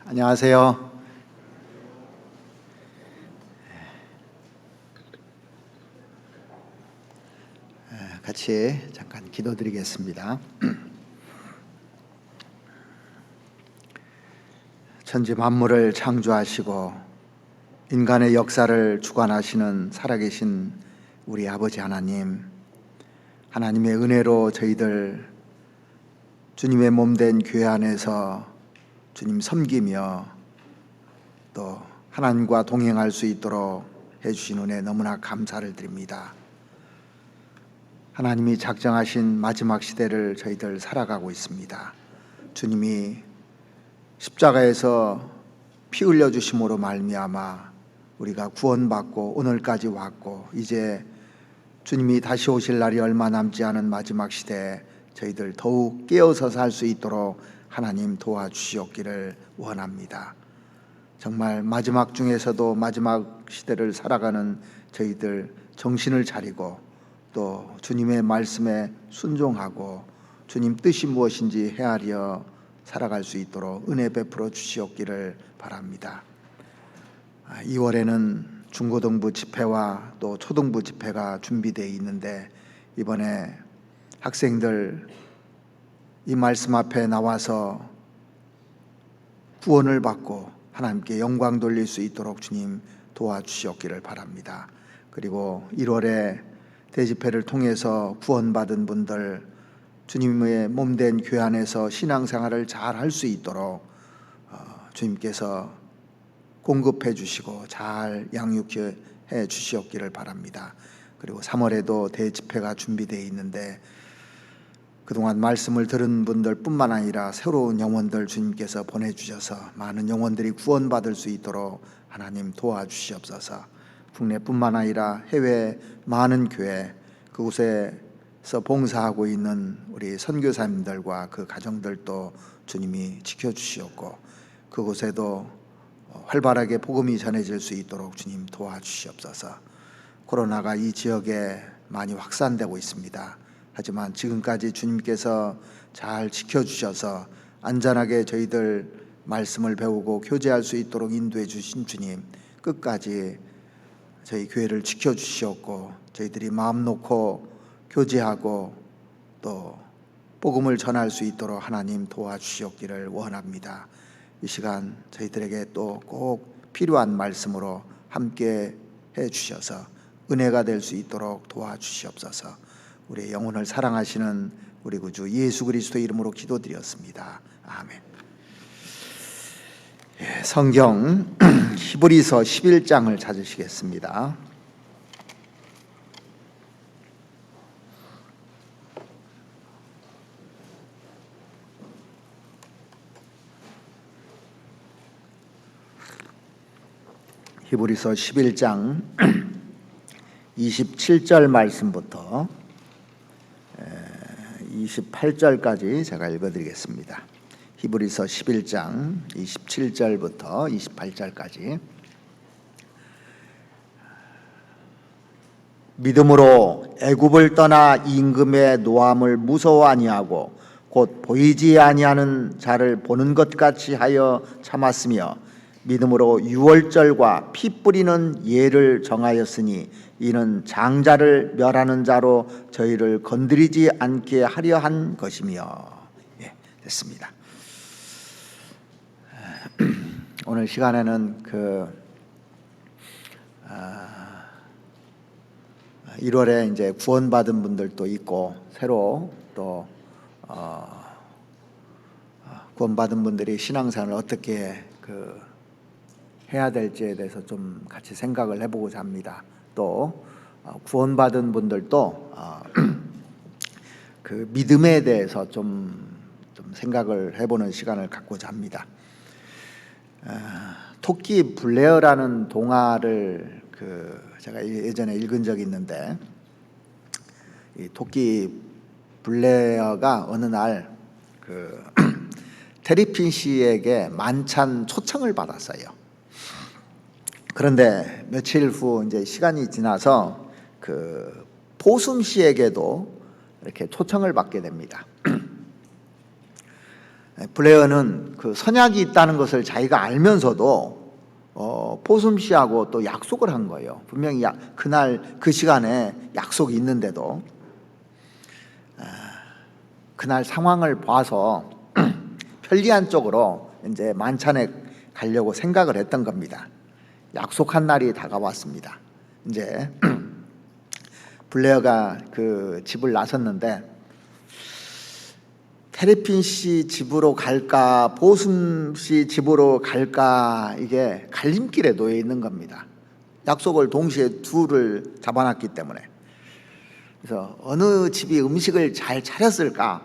안녕하세요. 같이 잠깐 기도드리겠습니다. 천지 만물을 창조하시고 인간의 역사를 주관하시는 살아계신 우리 아버지 하나님, 하나님의 은혜로 저희들 주님의 몸된 교회 안에서 주님 섬기며 또 하나님과 동행할 수 있도록 해주신 은혜 너무나 감사를 드립니다. 하나님이 작정하신 마지막 시대를 저희들 살아가고 있습니다. 주님이 십자가에서 피 흘려 주심으로 말미암아 우리가 구원받고 오늘까지 왔고, 이제 주님이 다시 오실 날이 얼마 남지 않은 마지막 시대에 저희들 더욱 깨어서 살 수 있도록 하나님 도와주시옵기를 원합니다. 정말 마지막 중에서도 마지막 시대를 살아가는 저희들 정신을 차리고 또 주님의 말씀에 순종하고 주님 뜻이 무엇인지 헤아려 살아갈 수 있도록 은혜 베풀어 주시옵기를 바랍니다. 2월에는 중고등부 집회와 또 초등부 집회가 준비되어 있는데, 이번에 학생들 이 말씀 앞에 나와서 구원을 받고 하나님께 영광 돌릴 수 있도록 주님 도와주시옵기를 바랍니다. 그리고 1월에 대집회를 통해서 구원받은 분들, 주님의 몸된 교회 안에서 신앙생활을 잘 할 수 있도록 주님께서 공급해 주시고 잘 양육해 주시옵기를 바랍니다. 그리고 3월에도 대집회가 준비되어 있는데, 그동안 말씀을 들은 분들 뿐만 아니라 새로운 영혼들 주님께서 보내주셔서 많은 영혼들이 구원받을 수 있도록 하나님 도와주시옵소서. 국내뿐만 아니라 해외 많은 교회, 그곳에서 봉사하고 있는 우리 선교사님들과 그 가정들도 주님이 지켜주시옵고, 그곳에도 활발하게 복음이 전해질 수 있도록 주님 도와주시옵소서. 코로나가 이 지역에 많이 확산되고 있습니다. 하지만 지금까지 주님께서 잘 지켜주셔서 안전하게 저희들 말씀을 배우고 교제할 수 있도록 인도해 주신 주님, 끝까지 저희 교회를 지켜주시옵고 저희들이 마음 놓고 교제하고 또 복음을 전할 수 있도록 하나님 도와주시옵기를 원합니다. 이 시간 저희들에게 또 꼭 필요한 말씀으로 함께 해 주셔서 은혜가 될 수 있도록 도와주시옵소서. 우리의 영혼을 사랑하시는 우리 구주 예수 그리스도의 이름으로 기도드렸습니다. 아멘. 성경 히브리서 11장을 찾으시겠습니다. 히브리서 11장 27절 말씀부터 28절까지 제가 읽어드리겠습니다. 히브리서 11장 27절부터 28절까지. 믿음으로 애굽을 떠나 임금의 노함을 무서워 아니하고 곧 보이지 아니하는 자를 보는 것 같이 하여 참았으며, 믿음으로 유월절과 피 뿌리는 예를 정하였으니 이는 장자를 멸하는 자로 저희를 건드리지 않게 하려 한 것이며. 됐습니다. 오늘 시간에는 1월에 이제 구원받은 분들도 있고, 새로 또 구원받은 분들이 신앙생활을 어떻게 해야 될지에 대해서 좀 같이 생각을 해보고자 합니다. 또 구원받은 분들도 그 믿음에 대해서 좀 생각을 해보는 시간을 갖고자 합니다. 토끼 블레어라는 동화를 제가 예전에 읽은 적이 있는데, 이 토끼 블레어가 어느 날 테리핀 씨에게 만찬 초청을 받았어요. 그런데 며칠 후 이제 시간이 지나서 포숨 씨에게도 이렇게 초청을 받게 됩니다. 블레어는 그 선약이 있다는 것을 자기가 알면서도 포숨 씨하고 또 약속을 한 거예요. 분명히 그날 그 시간에 약속이 있는데도 그날 상황을 봐서 편리한 쪽으로 이제 만찬에 가려고 생각을 했던 겁니다. 약속한 날이 다가왔습니다. 이제 블레어가 그 집을 나섰는데 테레핀 씨 집으로 갈까 보숨 씨 집으로 갈까 이게 갈림길에 놓여 있는 겁니다. 약속을 동시에 둘을 잡아놨기 때문에. 그래서 어느 집이 음식을 잘 차렸을까?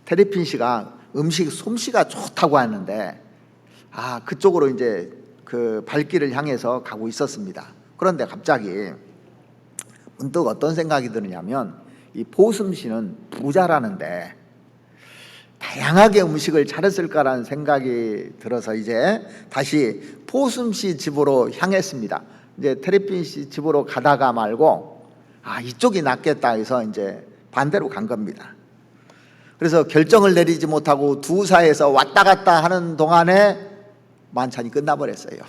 테레핀 씨가 음식 솜씨가 좋다고 하는데 그쪽으로 이제 그 발길을 향해서 가고 있었습니다. 그런데 갑자기 문득 어떤 생각이 드느냐면 이 보숨 씨는 부자라는데 다양하게 음식을 차렸을까라는 생각이 들어서 이제 다시 보숨 씨 집으로 향했습니다. 이제 테레핀 씨 집으로 가다가 말고 이쪽이 낫겠다 해서 이제 반대로 간 겁니다. 그래서 결정을 내리지 못하고 두 사이에서 왔다 갔다 하는 동안에 만찬이 끝나버렸어요.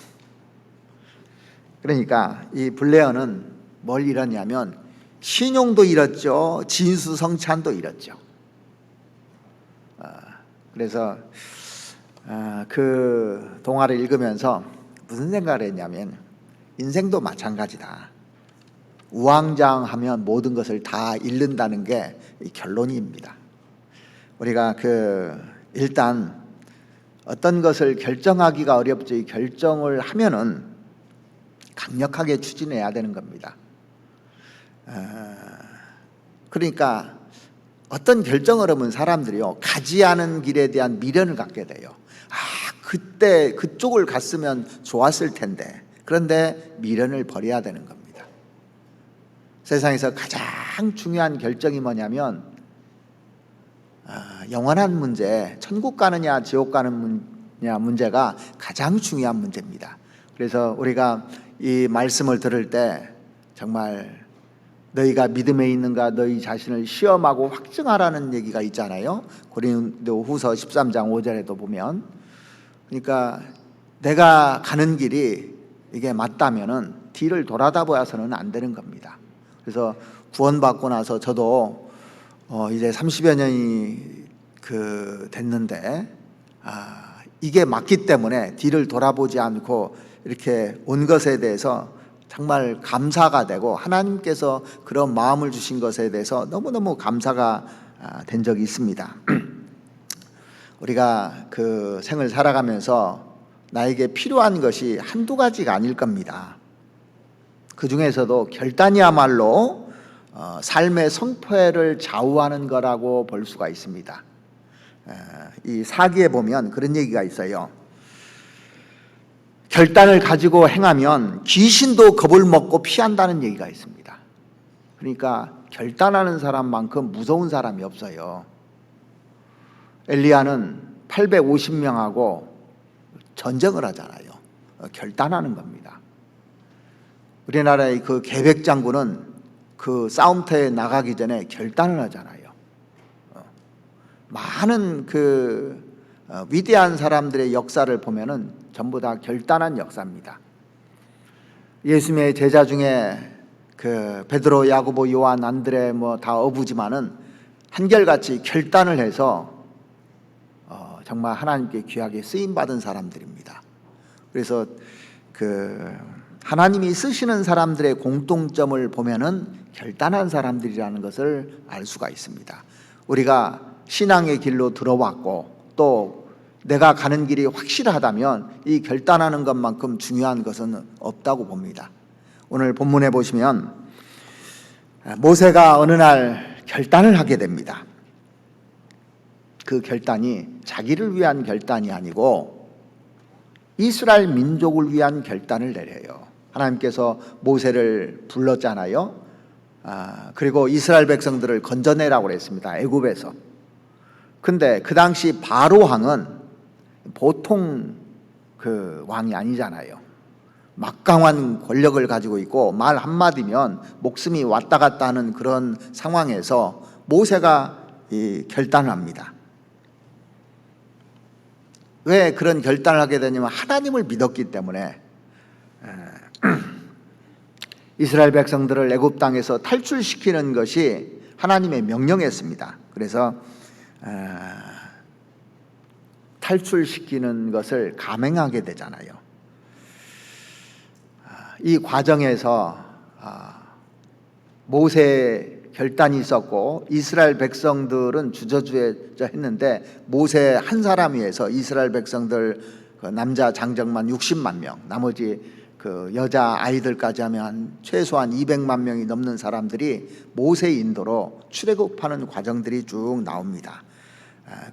그러니까 이 블레어는 뭘 잃었냐면 신용도 잃었죠. 진수성찬도 잃었죠. 그래서 그 동화를 읽으면서 무슨 생각을 했냐면 인생도 마찬가지다. 우왕좌왕하면 모든 것을 다 잃는다는 게 결론입니다. 우리가 일단 어떤 것을 결정하기가 어렵죠. 이 결정을 하면은 강력하게 추진해야 되는 겁니다. 그러니까 어떤 결정을 하면 사람들이요 가지 않은 길에 대한 미련을 갖게 돼요. 그때 그쪽을 갔으면 좋았을 텐데. 그런데 미련을 버려야 되는 겁니다. 세상에서 가장 중요한 결정이 뭐냐면 영원한 문제, 천국 가느냐 지옥 가느냐 문제가 가장 중요한 문제입니다. 그래서 우리가 이 말씀을 들을 때 정말 너희가 믿음에 있는가 너희 자신을 시험하고 확증하라는 얘기가 있잖아요. 고린도후서 13장 5절에도 보면. 그러니까 내가 가는 길이 이게 맞다면은 뒤를 돌아다 보아서는 안 되는 겁니다. 그래서 구원받고 나서 저도 이제 30여 년이 됐는데 이게 맞기 때문에 뒤를 돌아보지 않고 이렇게 온 것에 대해서 정말 감사가 되고 하나님께서 그런 마음을 주신 것에 대해서 너무너무 감사가 된 적이 있습니다. 우리가 그 생을 살아가면서 나에게 필요한 것이 한두 가지가 아닐 겁니다. 그 중에서도 결단이야말로 삶의 성패를 좌우하는 거라고 볼 수가 있습니다. 이 사기에 보면 그런 얘기가 있어요. 결단을 가지고 행하면 귀신도 겁을 먹고 피한다는 얘기가 있습니다. 그러니까 결단하는 사람만큼 무서운 사람이 없어요. 엘리야는 850명하고 전쟁을 하잖아요. 결단하는 겁니다. 우리나라의 그 계백 장군은 그 싸움터에 나가기 전에 결단을 하잖아요. 많은 위대한 사람들의 역사를 보면은 전부 다 결단한 역사입니다. 예수님의 제자 중에 베드로, 야고보, 요한, 안드레 다 어부지만은 한결같이 결단을 해서 정말 하나님께 귀하게 쓰임 받은 사람들입니다. 그래서 하나님이 쓰시는 사람들의 공통점을 보면은 결단한 사람들이라는 것을 알 수가 있습니다. 우리가 신앙의 길로 들어왔고 또 내가 가는 길이 확실하다면 이 결단하는 것만큼 중요한 것은 없다고 봅니다. 오늘 본문에 보시면 모세가 어느 날 결단을 하게 됩니다. 그 결단이 자기를 위한 결단이 아니고 이스라엘 민족을 위한 결단을 내려요. 하나님께서 모세를 불렀잖아요. 그리고 이스라엘 백성들을 건져내라고 그랬습니다. 애굽에서. 근데 그 당시 바로 왕은 보통 왕이 아니잖아요. 막강한 권력을 가지고 있고 말 한마디면 목숨이 왔다 갔다 하는 그런 상황에서 모세가 결단을 합니다. 왜 그런 결단을 하게 되냐면 하나님을 믿었기 때문에. 이스라엘 백성들을 애굽 땅에서 탈출시키는 것이 하나님의 명령이었습니다. 그래서 탈출시키는 것을 감행하게 되잖아요. 이 과정에서 모세의 결단이 있었고 이스라엘 백성들은 주저주저 했는데 모세 한 사람 위해서 이스라엘 백성들 남자 장정만 60만 명, 나머지 그 여자 아이들까지 하면 최소한 200만 명이 넘는 사람들이 모세의 인도로 출애굽하는 과정들이 쭉 나옵니다.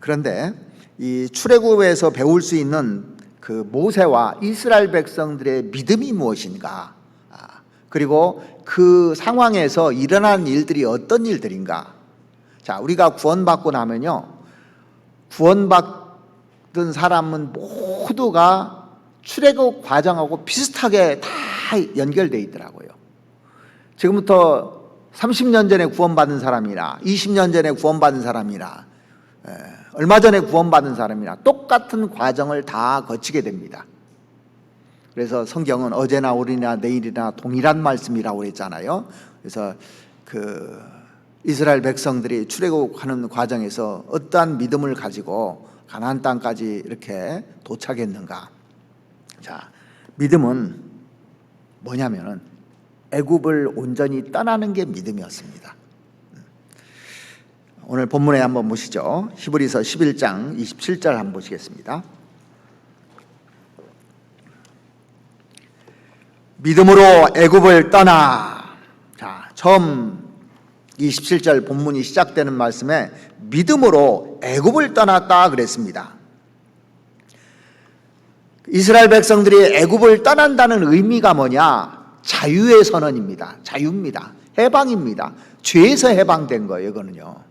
그런데 이 출애굽에서 배울 수 있는 그 모세와 이스라엘 백성들의 믿음이 무엇인가, 그리고 그 상황에서 일어난 일들이 어떤 일들인가. 자, 우리가 구원받고 나면요, 구원받은 사람은 모두가 출애굽 과정하고 비슷하게 다 연결되어 있더라고요. 지금부터 30년 전에 구원받은 사람이나 20년 전에 구원받은 사람이나 얼마 전에 구원받은 사람이나 똑같은 과정을 다 거치게 됩니다. 그래서 성경은 어제나 오늘이나 내일이나 동일한 말씀이라고 했잖아요. 그래서 그 이스라엘 백성들이 출애굽하는 과정에서 어떠한 믿음을 가지고 가나안 땅까지 이렇게 도착했는가. 자, 믿음은 뭐냐면은 애굽을 온전히 떠나는 게 믿음이었습니다. 오늘 본문에 한번 보시죠. 히브리서 11장 27절 한번 보시겠습니다. 믿음으로 애굽을 떠나. 자, 처음 27절 본문이 시작되는 말씀에 믿음으로 애굽을 떠났다 그랬습니다. 이스라엘 백성들이 애굽을 떠난다는 의미가 뭐냐? 자유의 선언입니다. 자유입니다. 해방입니다. 죄에서 해방된 거예요. 이거는요.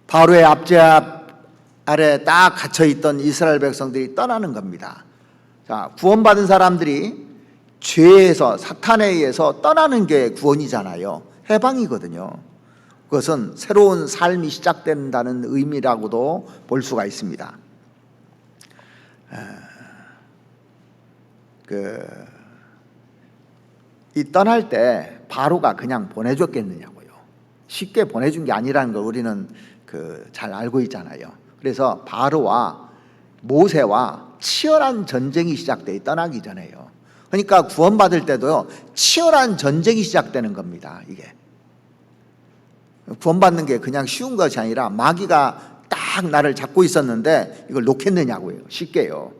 바로의 압제압 아래 딱 갇혀있던 이스라엘 백성들이 떠나는 겁니다. 자, 구원받은 사람들이 죄에서, 사탄에 의해서 떠나는 게 구원이잖아요. 해방이거든요. 그것은 새로운 삶이 시작된다는 의미라고도 볼 수가 있습니다. 이 떠날 때 바로가 그냥 보내줬겠느냐고요. 쉽게 보내준 게 아니라는 걸 우리는 잘 알고 있잖아요. 그래서 바로와 모세와 치열한 전쟁이 시작돼, 떠나기 전에요. 그러니까 구원받을 때도요, 치열한 전쟁이 시작되는 겁니다. 이게 구원받는 게 그냥 쉬운 것이 아니라 마귀가 딱 나를 잡고 있었는데 이걸 놓겠느냐고요. 쉽게요.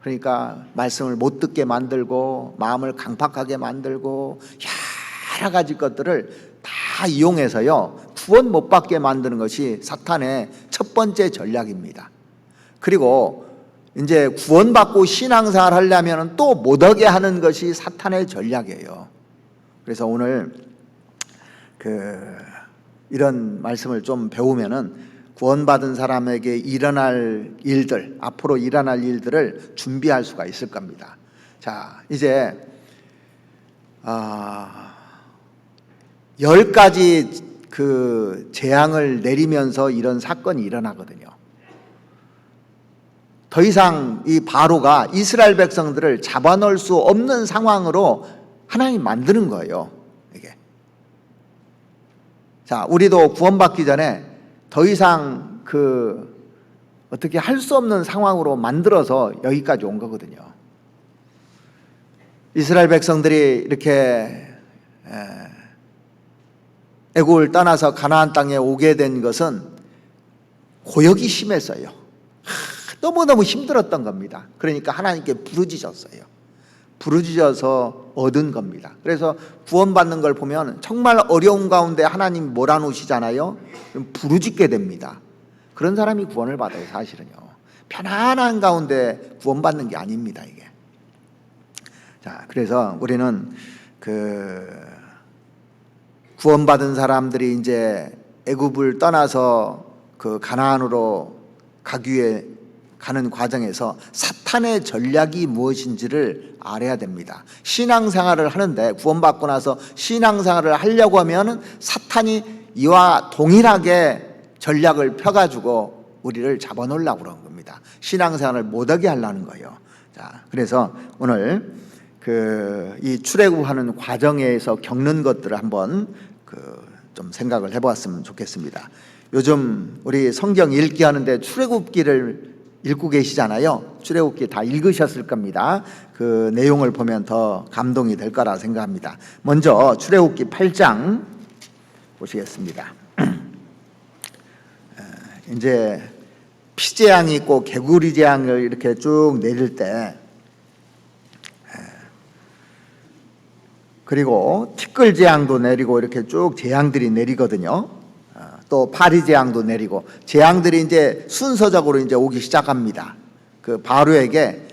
그러니까 말씀을 못 듣게 만들고 마음을 강팍하게 만들고 여러 가지 것들을 다 이용해서요, 구원 못 받게 만드는 것이 사탄의 첫 번째 전략입니다. 그리고 이제 구원받고 신앙생활 하려면 또 못하게 하는 것이 사탄의 전략이에요. 그래서 오늘 이런 말씀을 좀 배우면은 구원받은 사람에게 일어날 일들, 앞으로 일어날 일들을 준비할 수가 있을 겁니다. 자, 이제 10가지 재앙을 내리면서 이런 사건이 일어나거든요. 더 이상 이 바로가 이스라엘 백성들을 잡아놓을 수 없는 상황으로 하나님 만드는 거예요. 이게. 자, 우리도 구원받기 전에 더 이상 어떻게 할 수 없는 상황으로 만들어서 여기까지 온 거거든요. 이스라엘 백성들이 이렇게 애굽을 떠나서 가나안 땅에 오게 된 것은 고역이 심했어요. 너무너무 힘들었던 겁니다. 그러니까 하나님께 부르짖었어요. 부르짖어서 얻은 겁니다. 그래서 구원받는 걸 보면 정말 어려운 가운데 하나님 몰아놓으시잖아요. 부르짖게 됩니다. 그런 사람이 구원을 받아요. 사실은요. 편안한 가운데 구원받는 게 아닙니다. 이게. 자, 그래서 우리는 구원받은 사람들이 이제 애굽을 떠나서 가나안으로 가기 위해 가는 과정에서 사탄의 전략이 무엇인지를 알아야 됩니다. 신앙생활을 하는데, 구원받고 나서 신앙생활을 하려고 하면 사탄이 이와 동일하게 전략을 펴가지고 우리를 잡아놓으려고 그런 겁니다. 신앙생활을 못하게 하려는 거예요. 자, 그래서 오늘 이 출애굽하는 과정에서 겪는 것들을 한번 좀 생각을 해보았으면 좋겠습니다. 요즘 우리 성경 읽기 하는데 출애굽기를 읽고 계시잖아요. 출애굽기 다 읽으셨을 겁니다. 그 내용을 보면 더 감동이 될 거라 생각합니다. 먼저 출애굽기 8장 보시겠습니다. 이제 피재앙이 있고 개구리 재앙을 이렇게 쭉 내릴 때, 그리고 티끌 재앙도 내리고 이렇게 쭉 재앙들이 내리거든요. 또 파리 재앙도 내리고 재앙들이 이제 순서적으로 이제 오기 시작합니다. 그 바로에게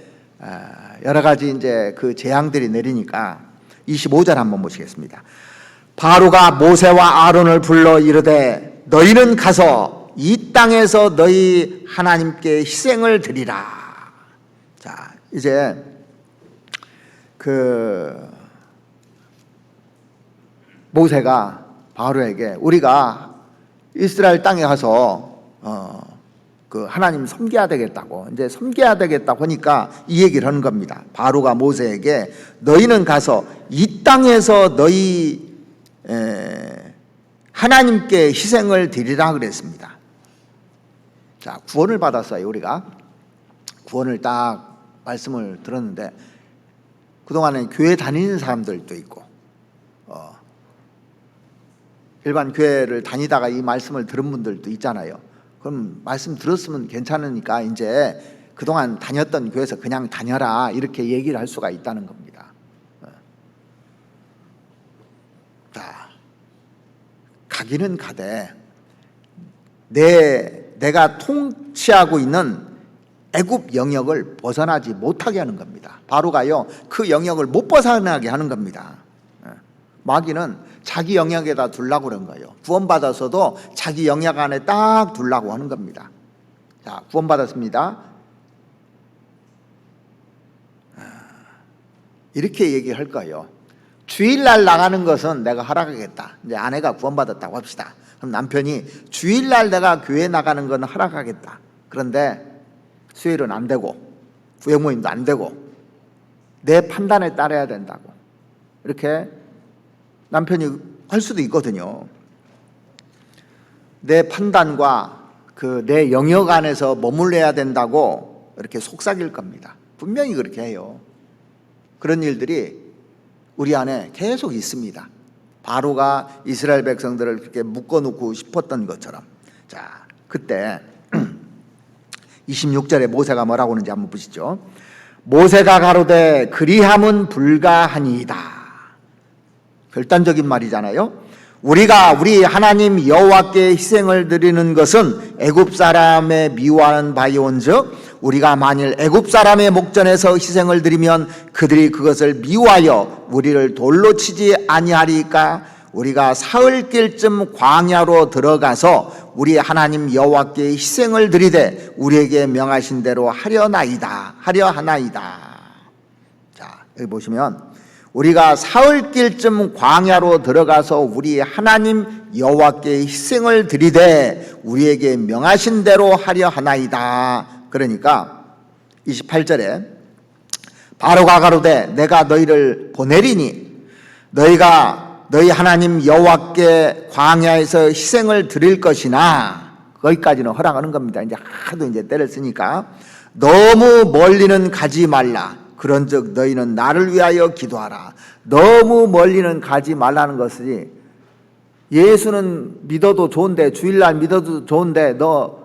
여러 가지 이제 그 재앙들이 내리니까 25절 한번 보시겠습니다. 바로가 모세와 아론을 불러 이르되 너희는 가서 이 땅에서 너희 하나님께 희생을 드리라. 자, 이제 모세가 바로에게 우리가 이스라엘 땅에 가서 하나님 섬겨야 되겠다고, 이제 섬겨야 되겠다고 하니까 이 얘기를 하는 겁니다. 바로가 모세에게 너희는 가서 이 땅에서 너희 하나님께 희생을 드리라 그랬습니다. 자, 구원을 받았어요. 우리가 구원을 딱 말씀을 들었는데 그동안에 교회 다니는 사람들도 있고 일반 교회를 다니다가 이 말씀을 들은 분들도 있잖아요. 그럼 말씀 들었으면 괜찮으니까 이제 그동안 다녔던 교회에서 그냥 다녀라 이렇게 얘기를 할 수가 있다는 겁니다. 자, 가기는 가되 내가 통치하고 있는 애굽 영역을 벗어나지 못하게 하는 겁니다. 바로가요 그 영역을 못 벗어나게 하는 겁니다. 마귀는 자기 영역에다 두려고 그런 거예요. 구원받아서도 자기 영역 안에 딱 두려고 하는 겁니다. 자, 구원받았습니다. 이렇게 얘기할 거예요. 주일날 나가는 것은 내가 허락하겠다. 이제 아내가 구원받았다고 합시다. 그럼 남편이 주일날 내가 교회 나가는 건 허락하겠다. 그런데 수요일은 안 되고 구역 모임도 안 되고 내 판단에 따라야 된다고 이렇게 남편이 할 수도 있거든요. 내 판단과 내 영역 안에서 머물러야 된다고 이렇게 속삭일 겁니다. 분명히 그렇게 해요. 그런 일들이 우리 안에 계속 있습니다. 바로가 이스라엘 백성들을 그렇게 묶어놓고 싶었던 것처럼. 자, 그때 26절에 모세가 뭐라고 하는지 한번 보시죠. 모세가 가로되 그리함은 불가하니이다. 결단적인 말이잖아요. 우리가 우리 하나님 여호와께 희생을 드리는 것은 애굽 사람의 미워하는 바이온즉 우리가 만일 애굽 사람의 목전에서 희생을 드리면 그들이 그것을 미워하여 우리를 돌로 치지 아니하리까. 우리가 사흘길쯤 광야로 들어가서 우리 하나님 여호와께 희생을 드리되 우리에게 명하신 대로 하려 하나이다. 자, 여기 보시면 우리가 사흘길쯤 광야로 들어가서 우리 하나님 여호와께 희생을 드리되 우리에게 명하신 대로 하려 하나이다. 그러니까 28절에 바로가 가로되 내가 너희를 보내리니 너희가 너희 하나님 여호와께 광야에서 희생을 드릴 것이나, 거기까지는 허락하는 겁니다. 이제 하도 이제 때를 쓰니까 너무 멀리는 가지 말라. 그런즉 너희는 나를 위하여 기도하라. 너무 멀리는 가지 말라는 것이 예수는 믿어도 좋은데, 주일날 믿어도 좋은데 너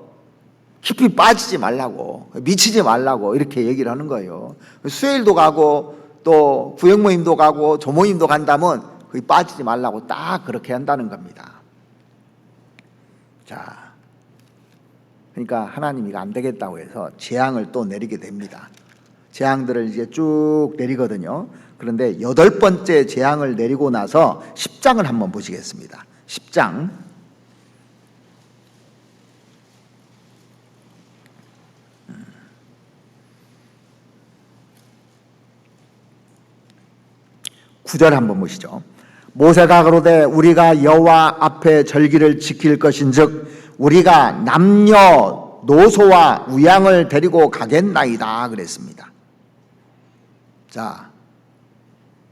깊이 빠지지 말라고, 미치지 말라고 이렇게 얘기를 하는 거예요. 수요일도 가고 또 구역모임도 가고 조모임도 간다면 거기 빠지지 말라고 딱 그렇게 한다는 겁니다. 자, 그러니까 하나님이 이거 안 되겠다고 해서 재앙을 또 내리게 됩니다. 재앙들을 이제 쭉 내리거든요. 그런데 8번째 재앙을 내리고 나서 10장을 한번 보시겠습니다. 10장 9절 한번 보시죠. 모세가 가로되 우리가 여호와 앞에 절기를 지킬 것인즉 우리가 남녀 노소와 우양을 데리고 가겠나이다 그랬습니다. 자,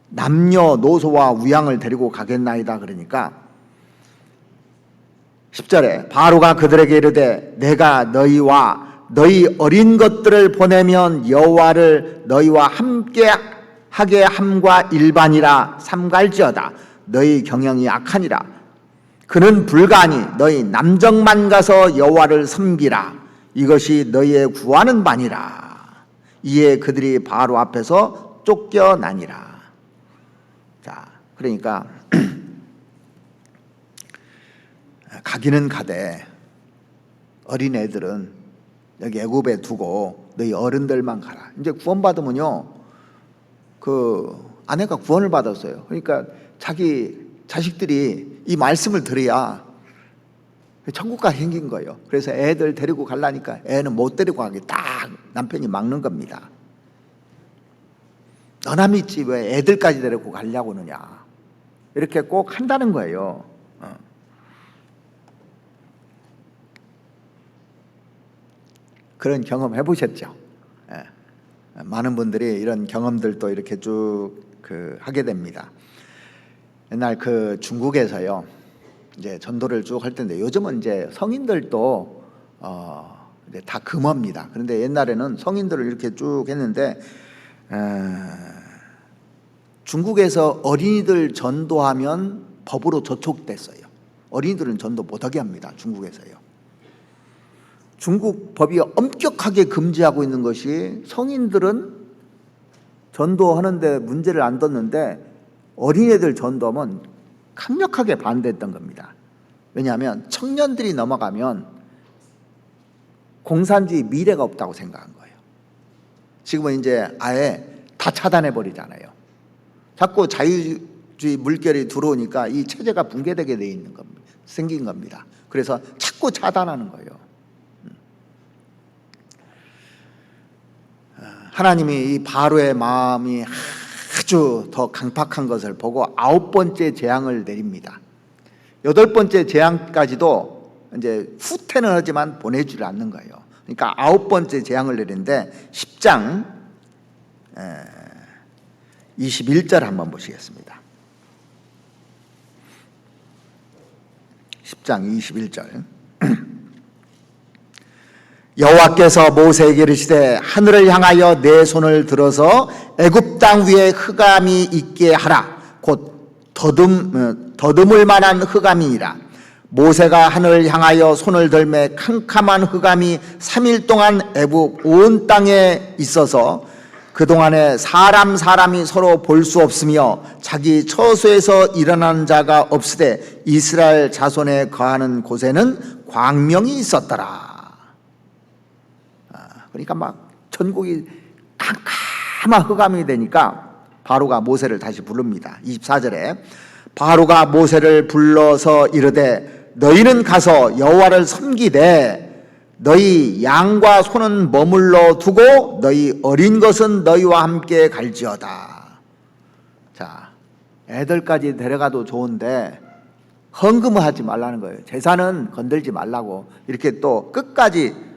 남녀 노소와 우양을 데리고 가겠나이다 그러니까 10절에 바로가 그들에게 이르되 내가 너희와 너희 어린 것들을 보내면 여호와를 너희와 함께 하게 함과 일반이라 삼갈지어다. 너희 경영이 악하니라. 그는 불가하니 너희 남정만 가서 여호와를 섬기라. 이것이 너희의 구하는 바니라. 이에 그들이 바로 앞에서 쫓겨나니라. 자, 그러니까 가기는 가되 어린 애들은 여기 애굽에 두고 너희 어른들만 가라. 이제 구원받으면요, 그 아내가 구원을 받았어요. 그러니까 자기 자식들이 이 말씀을 들어야 천국가 생긴 거예요. 그래서 애들 데리고 가려니까 애는 못 데리고 가게 딱 남편이 막는 겁니다. 너나 믿지 왜 애들까지 데리고 가려고 하느냐, 이렇게 꼭 한다는 거예요. 그런 경험 해보셨죠? 많은 분들이 이런 경험들도 이렇게 쭉 하게 됩니다. 옛날 중국에서요, 이제 전도를 쭉 할 텐데 요즘은 이제 성인들도 이제 다 금어입니다. 그런데 옛날에는 성인들을 이렇게 쭉 했는데 중국에서 어린이들 전도하면 법으로 저촉됐어요. 어린이들은 전도 못하게 합니다. 중국에서요. 중국 법이 엄격하게 금지하고 있는 것이 성인들은 전도하는데 문제를 안 뒀는데 어린애들 전도하면 강력하게 반대했던 겁니다. 왜냐하면 청년들이 넘어가면 공산주의 미래가 없다고 생각한 거예요. 지금은 이제 아예 다 차단해 버리잖아요. 자꾸 자유주의 물결이 들어오니까 이 체제가 붕괴되게 돼 있는 겁니다. 생긴 겁니다. 그래서 자꾸 차단하는 거예요. 하나님이 이 바로의 마음이 아주 더 강팍한 것을 보고 9번째 재앙을 내립니다. 8번째 재앙까지도 이제 후퇴는 하지만 보내주지 않는 거예요. 그러니까 9번째 재앙을 내리는데 10장 21절 한번 보시겠습니다. 10장 21절. 여호와께서 모세에게 이르시되 하늘을 향하여 내 손을 들어서 애굽 땅 위에 흑암이 있게 하라. 곧 더듬을 만한 흑암이니라. 모세가 하늘을 향하여 손을 들매 캄캄한 흑암이 3일 동안 애굽 온 땅에 있어서 그동안에 사람이 서로 볼 수 없으며 자기 처소에서 일어나는 자가 없으되 이스라엘 자손에 거하는 곳에는 광명이 있었더라. 그러니까 막 전국이 캄캄한 흑암이 되니까 바로가 모세를 다시 부릅니다. 24절에 바로가 모세를 불러서 이르되 너희는 가서 여호와를 섬기되 너희 양과 소는 머물러 두고 너희 어린 것은 너희와 함께 갈지어다. 자, 애들까지 데려가도 좋은데 헌금을 하지 말라는 거예요. 제사는 건들지 말라고 이렇게 또 끝까지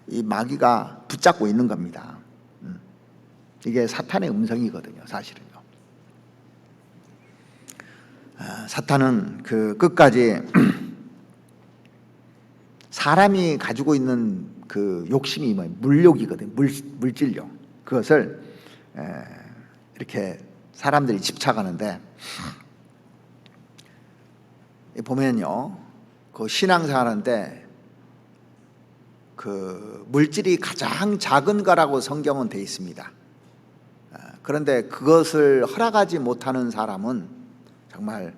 이 마귀가 붙잡고 있는 겁니다. 이게 사탄의 음성이거든요, 사실은요. 사탄은 끝까지 사람이 가지고 있는 욕심이 뭐예요? 물욕이거든요. 물질욕. 그것을 이렇게 사람들이 집착하는데 보면요, 신앙생활하는데 물질이 가장 작은 거라고 성경은 되어 있습니다. 그런데 그것을 허락하지 못하는 사람은 정말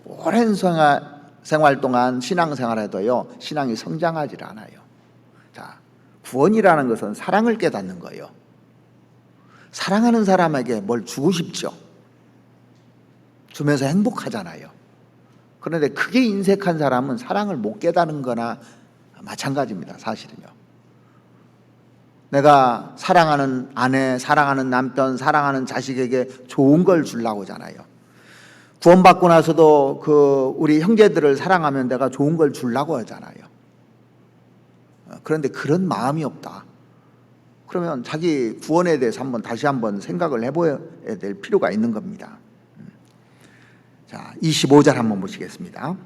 오랜 생활 동안 신앙생활해도요, 신앙이 성장하지 않아요. 자, 구원이라는 것은 사랑을 깨닫는 거예요. 사랑하는 사람에게 뭘 주고 싶죠. 주면서 행복하잖아요. 그런데 크게 인색한 사람은 사랑을 못 깨닫는 거나 마찬가지입니다. 사실은요. 내가 사랑하는 아내, 사랑하는 남편, 사랑하는 자식에게 좋은 걸 주려고 하잖아요. 구원받고 나서도 우리 형제들을 사랑하면 내가 좋은 걸 주려고 하잖아요. 그런데 그런 마음이 없다. 그러면 자기 구원에 대해서 다시 한번 생각을 해봐야 될 필요가 있는 겁니다. 자, 25절 한번 보시겠습니다.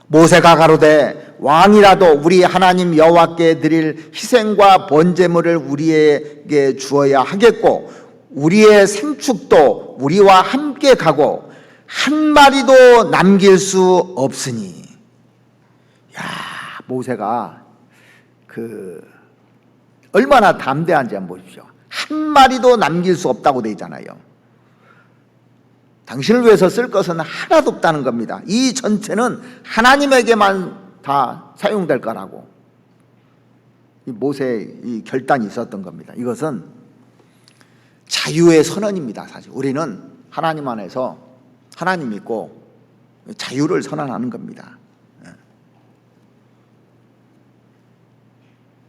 모세가 가로되 왕이라도 우리 하나님 여호와께 드릴 희생과 번제물을 우리에게 주어야 하겠고 우리의 생축도 우리와 함께 가고 한 마리도 남길 수 없으니. 야, 모세가 얼마나 담대한지 한번 보십시오. 한 마리도 남길 수 없다고 되어 있잖아요. 당신을 위해서 쓸 것은 하나도 없다는 겁니다. 이 전체는 하나님에게만 다 사용될 거라고 이 모세의 이 결단이 있었던 겁니다. 이것은 자유의 선언입니다. 사실 우리는 하나님 안에서 하나님 믿고 자유를 선언하는 겁니다.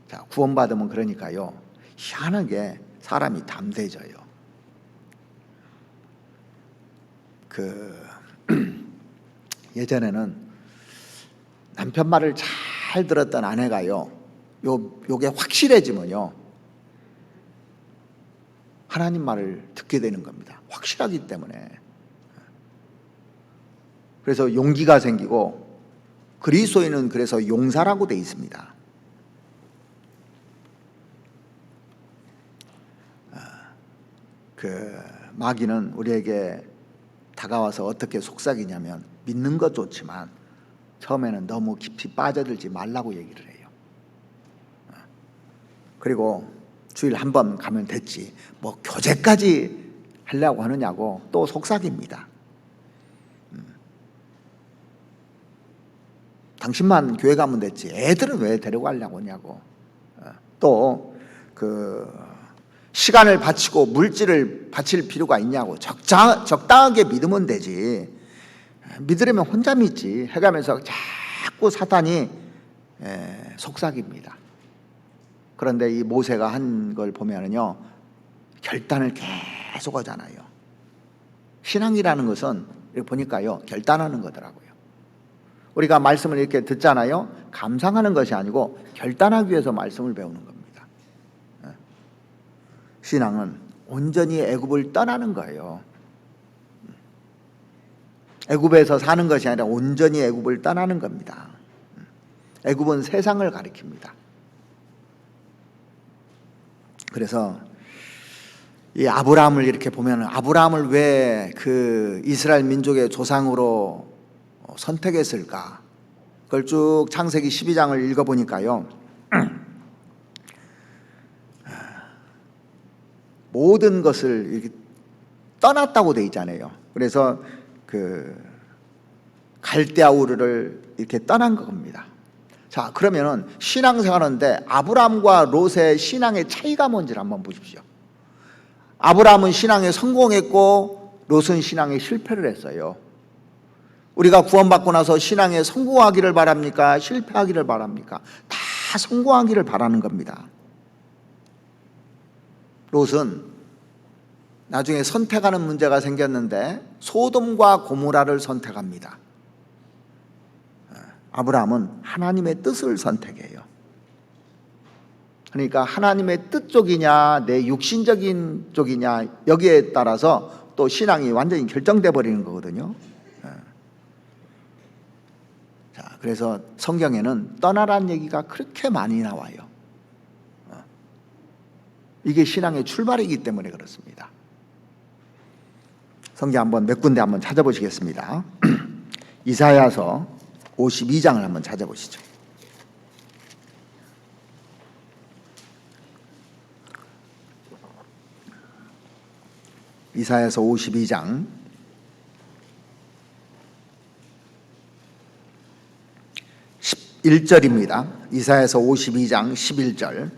자, 구원받으면 그러니까요, 희한하게 사람이 담대해져요. 예전에는 남편 말을 잘 들었던 아내가요, 요게 확실해지면요, 하나님 말을 듣게 되는 겁니다. 확실하기 때문에. 그래서 용기가 생기고, 그리스도인은 그래서 용사라고 되어 있습니다. 마귀는 우리에게 다가와서 어떻게 속삭이냐면, 믿는 것 좋지만 처음에는 너무 깊이 빠져들지 말라고 얘기를 해요. 그리고 주일 한 번 가면 됐지 뭐 교제까지 하려고 하느냐고 또 속삭입니다. 당신만 교회 가면 됐지 애들은 왜 데려가려고 하냐고. 또 시간을 바치고 물질을 바칠 필요가 있냐고. 적당하게 믿으면 되지, 믿으려면 혼자 믿지 해가면서 자꾸 사탄이 속삭입니다. 그런데 이 모세가 한 걸 보면은요, 결단을 계속 하잖아요. 신앙이라는 것은 이렇게 보니까요, 결단하는 거더라고요. 우리가 말씀을 이렇게 듣잖아요. 감상하는 것이 아니고 결단하기 위해서 말씀을 배우는 겁니다. 신앙은 온전히 애굽을 떠나는 거예요. 애굽에서 사는 것이 아니라 온전히 애굽을 떠나는 겁니다. 애굽은 세상을 가리킵니다. 그래서 이 아브라함을 이렇게 보면, 아브라함을 왜 이스라엘 민족의 조상으로 선택했을까? 그걸 쭉 창세기 12장을 읽어보니까요, 모든 것을 이렇게 떠났다고 돼 있잖아요. 그래서 갈대아 우르를 이렇게 떠난 겁니다. 자, 그러면은 신앙생활인데 아브라함과 롯의 신앙의 차이가 뭔지를 한번 보십시오. 아브라함은 신앙에 성공했고 롯은 신앙에 실패를 했어요. 우리가 구원받고 나서 신앙에 성공하기를 바랍니까? 실패하기를 바랍니까? 다 성공하기를 바라는 겁니다. 롯은 나중에 선택하는 문제가 생겼는데 소돔과 고모라를 선택합니다. 아브라함은 하나님의 뜻을 선택해요. 그러니까 하나님의 뜻 쪽이냐 내 육신적인 쪽이냐, 여기에 따라서 또 신앙이 완전히 결정돼 버리는 거거든요. 자, 그래서 성경에는 떠나라는 얘기가 그렇게 많이 나와요. 이게 신앙의 출발이기 때문에 그렇습니다. 성경 한번 몇 군데 한번 찾아보시겠습니다. 이사야서 52장을 한번 찾아보시죠. 이사야서 52장 11절입니다. 이사야서 52장 11절.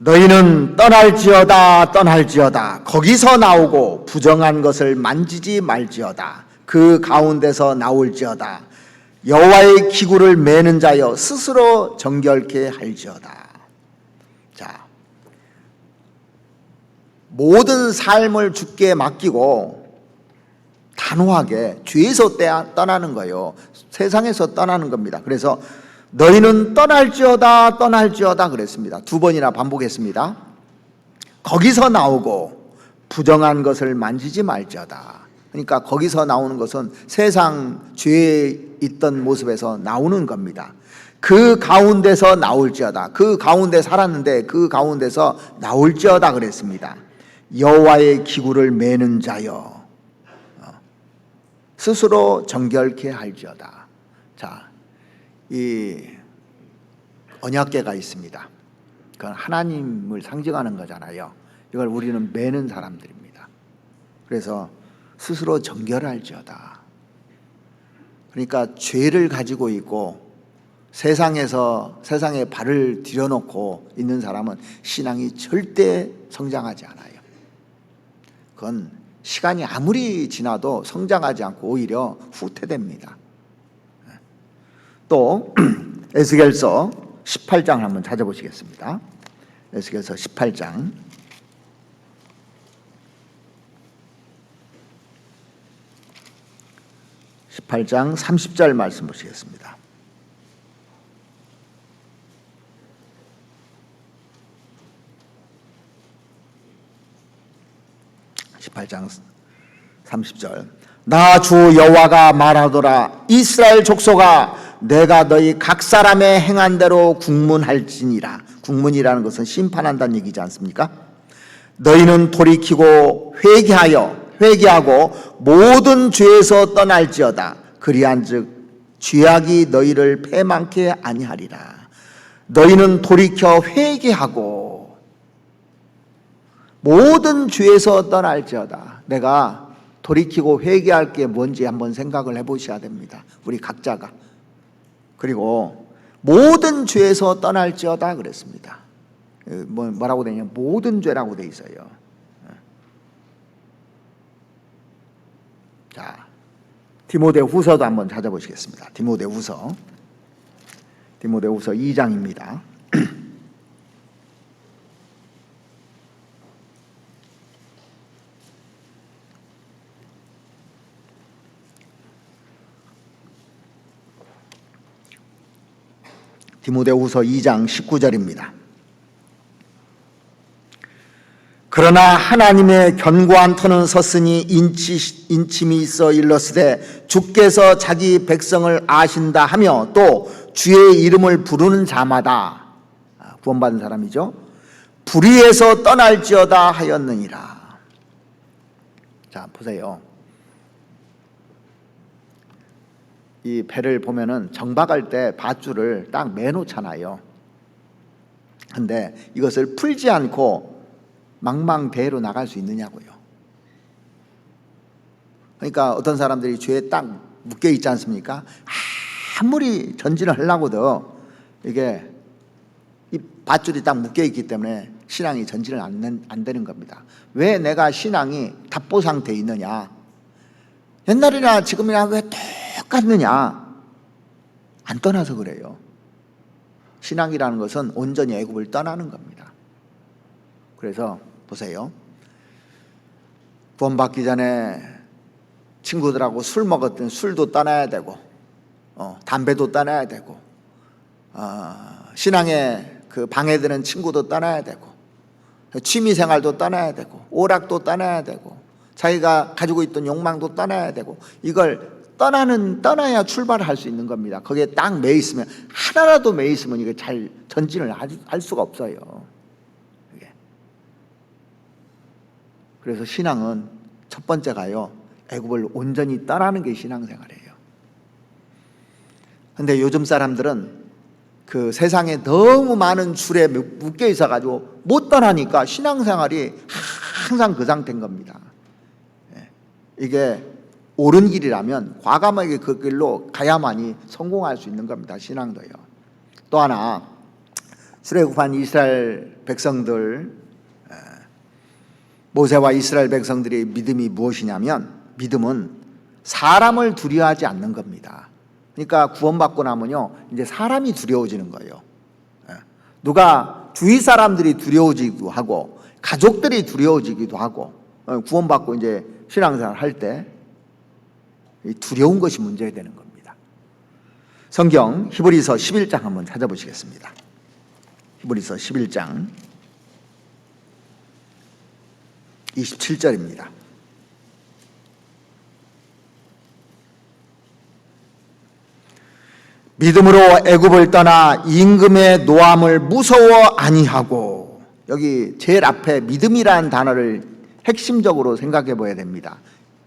너희는 떠날지어다 거기서 나오고 부정한 것을 만지지 말지어다. 그 가운데서 나올지어다. 여호와의 기구를 매는 자여 스스로 정결케 할지어다. 자, 모든 삶을 주께 맡기고 단호하게 죄에서 떠나는 거예요. 세상에서 떠나는 겁니다. 그래서 너희는 떠날지어다 떠날지어다 그랬습니다. 두 번이나 반복했습니다. 거기서 나오고 부정한 것을 만지지 말지어다. 그러니까 거기서 나오는 것은 세상 죄에 있던 모습에서 나오는 겁니다. 그 가운데서 나올지어다. 그 가운데 살았는데 그 가운데서 나올지어다 그랬습니다. 여호와의 기구를 매는 자여 스스로 정결케 할지어다. 자, 이 언약궤가 있습니다. 그건 하나님을 상징하는 거잖아요. 이걸 우리는 매는 사람들입니다. 그래서 스스로 정결할지어다. 그러니까 죄를 가지고 있고 세상에 발을 들여놓고 있는 사람은 신앙이 절대 성장하지 않아요. 그건 시간이 아무리 지나도 성장하지 않고 오히려 후퇴됩니다. 또 에스겔서 18장 한번 찾아보시겠습니다. 에스겔서 18장 18장 30절 말씀 보시겠습니다. (18장 30절) 나 주 여호와가 말하더라. 이스라엘 족속아, 내가 너희 각 사람의 행한 대로 국문할지니라. 국문이라는 것은 심판한다는 얘기지 않습니까? 너희는 돌이키고 회개하고 모든 죄에서 떠날지어다. 그리한즉 죄악이 너희를 패망케 아니하리라. 너희는 돌이켜 회개하고 모든 죄에서 떠날지어다. 내가 돌이키고 회개할 게 뭔지 한번 생각을 해보셔야 됩니다. 우리 각자가. 그리고 모든 죄에서 떠날지어다 그랬습니다. 뭐라고 되냐? 모든 죄라고 돼 있어요. 자, 디모데후서도 한번 찾아보시겠습니다. 디모데후서 2장입니다. 디모데후서 2장 19절입니다. 그러나 하나님의 견고한 터는 섰으니 인침이 있어 일렀으되 주께서 자기 백성을 아신다 하며 또 주의 이름을 부르는 자마다, 구원받은 사람이죠, 불의에서 떠날지어다 하였느니라. 자, 보세요. 이 배를 보면은 정박할 때 밧줄을 딱 매놓잖아요. 근데 이것을 풀지 않고 망망대해로 나갈 수 있느냐고요. 그러니까 어떤 사람들이 죄에 딱 묶여 있지 않습니까? 아무리 전진을 하려고도 이게 이 밧줄이 딱 묶여 있기 때문에 신앙이 전진을 안 되는 겁니다. 왜 내가 신앙이 답보 상태에 있느냐? 옛날이나 지금이나 왜 똑같느냐? 안 떠나서 그래요. 신앙이라는 것은 온전히 애굽을 떠나는 겁니다. 그래서 보세요. 구원받기 전에 친구들하고 술 먹었던 술도 떠나야 되고, 담배도 떠나야 되고, 신앙에 그 방해되는 친구도 떠나야 되고, 취미생활도 떠나야 되고, 오락도 떠나야 되고, 자기가 가지고 있던 욕망도 떠나야 되고, 이걸 떠나야 출발을 할 수 있는 겁니다. 거기에 딱 매 있으면, 하나라도 매 있으면 이게 잘 전진을 할 수가 없어요. 그래서 신앙은 첫 번째가요, 애굽을 온전히 떠나는 게 신앙생활이에요. 근데 요즘 사람들은 그 세상에 너무 많은 줄에 묶여 있어가지고 못 떠나니까 신앙생활이 항상 그 상태인 겁니다. 이게 옳은 길이라면 과감하게 그 길로 가야만이 성공할 수 있는 겁니다. 신앙도요. 또 하나, 출애굽한 이스라엘 백성들, 모세와 이스라엘 백성들의 믿음이 무엇이냐면, 믿음은 사람을 두려워하지 않는 겁니다. 그러니까 구원받고 나면요, 이제 사람이 두려워지는 거예요. 누가 주위 사람들이 두려워지기도 하고 가족들이 두려워지기도 하고, 구원받고 이제 신앙생활 할 때 두려운 것이 문제가 되는 겁니다. 성경 히브리서 11장 한번 찾아보시겠습니다. 히브리서 11장 27절입니다. 믿음으로 애굽을 떠나 임금의 노함을 무서워 아니하고, 여기 제일 앞에 믿음이라는 단어를 핵심적으로 생각해 봐야 됩니다.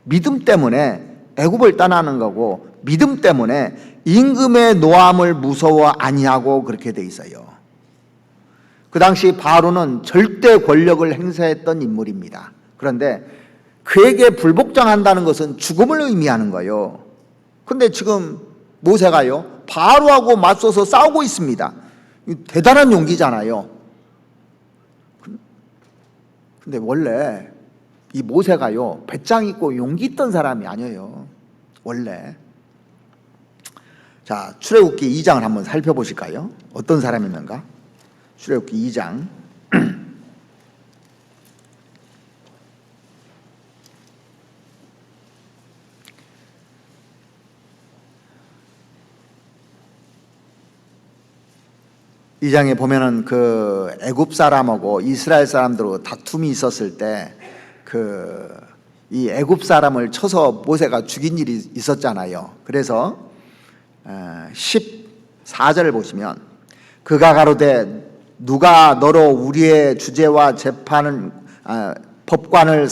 믿음 때문에 애굽을 떠나는 거고, 믿음 때문에 임금의 노함을 무서워 아니하고 그렇게 돼 있어요. 그 당시 바로는 절대 권력을 행사했던 인물입니다. 그런데 그에게 불복종한다는 것은 죽음을 의미하는 거예요. 근데 지금 모세가요, 바로하고 맞서서 싸우고 있습니다. 대단한 용기잖아요. 근데 원래 이 모세가요, 배짱 있고 용기 있던 사람이 아니에요. 원래. 자, 출애굽기 2장을 한번 살펴보실까요? 어떤 사람이었는가? 출애굽기 2장 2장에 보면은 그 애굽 사람하고 이스라엘 사람들하고 다툼이 있었을 때 이 애굽 사람을 쳐서 모세가 죽인 일이 있었잖아요. 그래서 14절을 보시면, 그가 가로되 누가 너로 우리의 주제와 재판을 법관을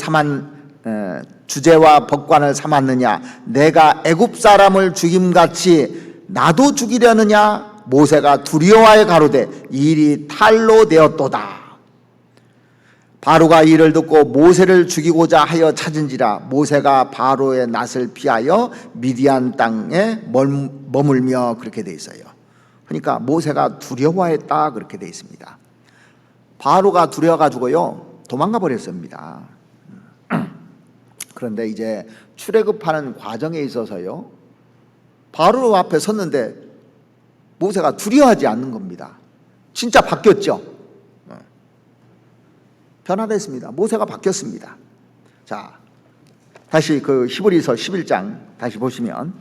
주제와 법관을 삼았느냐? 내가 애굽 사람을 죽임같이 나도 죽이려느냐? 모세가 두려워하여 가로되 이 일이 탈로 되었도다. 바로가 이를 듣고 모세를 죽이고자 하여 찾은지라 모세가 바로의 낯을 피하여 미디안 땅에 머물며, 그렇게 돼 있어요. 그러니까 모세가 두려워했다, 그렇게 돼 있습니다. 바로가 두려워가지고요 도망가 버렸습니다. 그런데 이제 출애굽하는 과정에 있어서요, 바로 앞에 섰는데 모세가 두려워하지 않는 겁니다. 진짜 바뀌었죠. 변화됐습니다. 모세가 바뀌었습니다. 자, 다시 그 히브리서 11장 다시 보시면,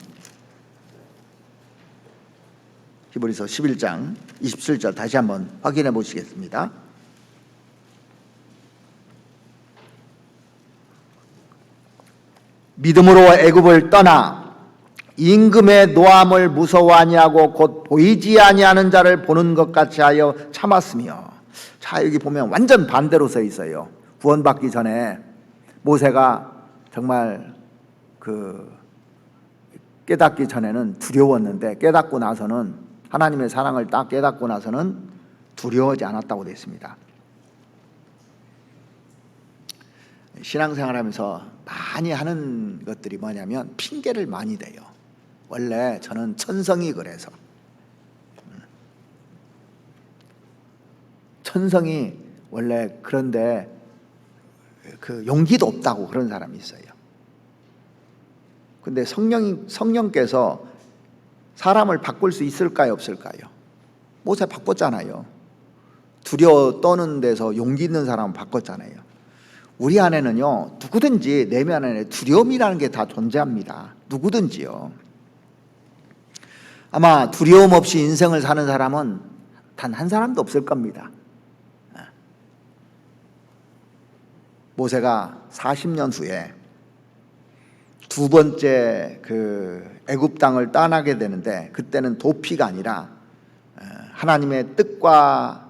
히브리서 11장 27절 다시 한번 확인해 보시겠습니다. 믿음으로 애굽을 떠나 임금의 노함을 무서워 아니하고 곧 보이지 아니하는 자를 보는 것 같이 하여 참았으며. 자, 여기 보면 완전 반대로 써 있어요. 구원받기 전에 모세가 정말 깨닫기 전에는 두려웠는데, 깨닫고 나서는, 하나님의 사랑을 딱 깨닫고 나서는 두려워하지 않았다고 되어 있습니다. 신앙생활하면서 많이 하는 것들이 뭐냐면 핑계를 많이 대요. 원래 저는 천성이 그래서, 천성이 원래 그런데 용기도 없다고 그런 사람이 있어요. 근데 성령께서 사람을 바꿀 수 있을까요, 없을까요? 모세 바꿨잖아요. 두려워 떠는 데서 용기 있는 사람은 바꿨잖아요. 우리 안에는요, 누구든지 내면 안에 두려움이라는 게 다 존재합니다. 누구든지요. 아마 두려움 없이 인생을 사는 사람은 단 한 사람도 없을 겁니다. 모세가 40년 후에 두 번째 애굽 땅을 떠나게 되는데, 그때는 도피가 아니라 하나님의 뜻과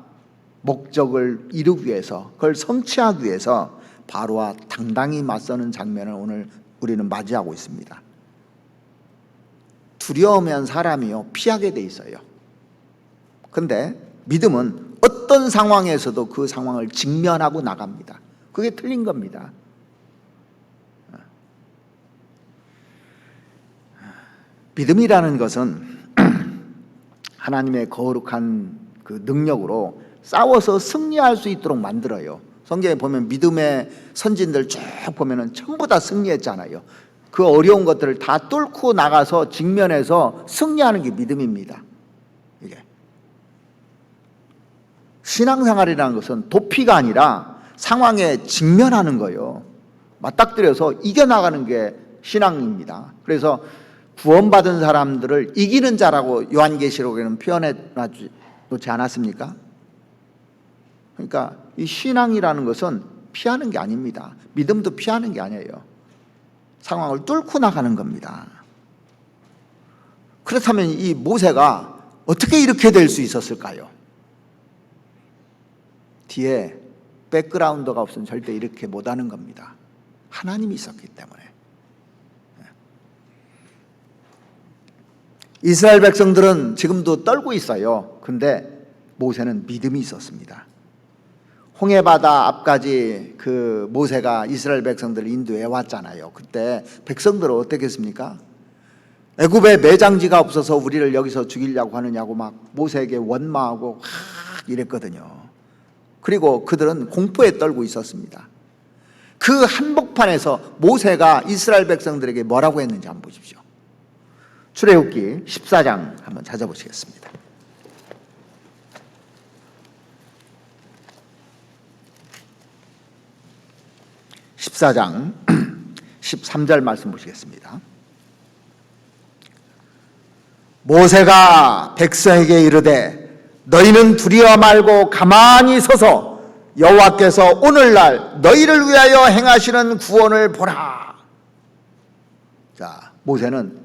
목적을 이루기 위해서, 그걸 성취하기 위해서 바로와 당당히 맞서는 장면을 오늘 우리는 맞이하고 있습니다. 두려우면 사람이요 피하게 돼 있어요. 근데 믿음은 어떤 상황에서도 그 상황을 직면하고 나갑니다. 그게 틀린 겁니다. 믿음이라는 것은 하나님의 거룩한 그 능력으로 싸워서 승리할 수 있도록 만들어요. 성경에 보면 믿음의 선진들 쭉 보면은 전부 다 승리했잖아요. 그 어려운 것들을 다 뚫고 나가서 직면해서 승리하는 게 믿음입니다. 이게 신앙생활이라는 것은 도피가 아니라 상황에 직면하는 거예요. 맞닥뜨려서 이겨나가는 게 신앙입니다. 그래서 구원받은 사람들을 이기는 자라고 요한계시록에는 표현해 놓지 않았습니까? 그러니까 이 신앙이라는 것은 피하는 게 아닙니다. 믿음도 피하는 게 아니에요. 상황을 뚫고 나가는 겁니다. 그렇다면 이 모세가 어떻게 이렇게 될 수 있었을까요? 뒤에 백그라운드가 없으면 절대 이렇게 못하는 겁니다. 하나님이 있었기 때문에. 이스라엘 백성들은 지금도 떨고 있어요. 근데 모세는 믿음이 있었습니다. 홍해바다 앞까지 그 모세가 이스라엘 백성들을 인도해 왔잖아요. 그때 백성들은 어떻게 했습니까? 애굽에 매장지가 없어서 우리를 여기서 죽이려고 하느냐고 막 모세에게 원망하고 이랬거든요. 그리고 그들은 공포에 떨고 있었습니다. 그 한복판에서 모세가 이스라엘 백성들에게 뭐라고 했는지 한번 보십시오. 출애굽기 14장 한번 찾아보시겠습니다. 14장 13절 말씀 보시겠습니다. 모세가 백성에게 이르되 너희는 두려워 말고 가만히 서서 여호와께서 오늘날 너희를 위하여 행하시는 구원을 보라. 자, 모세는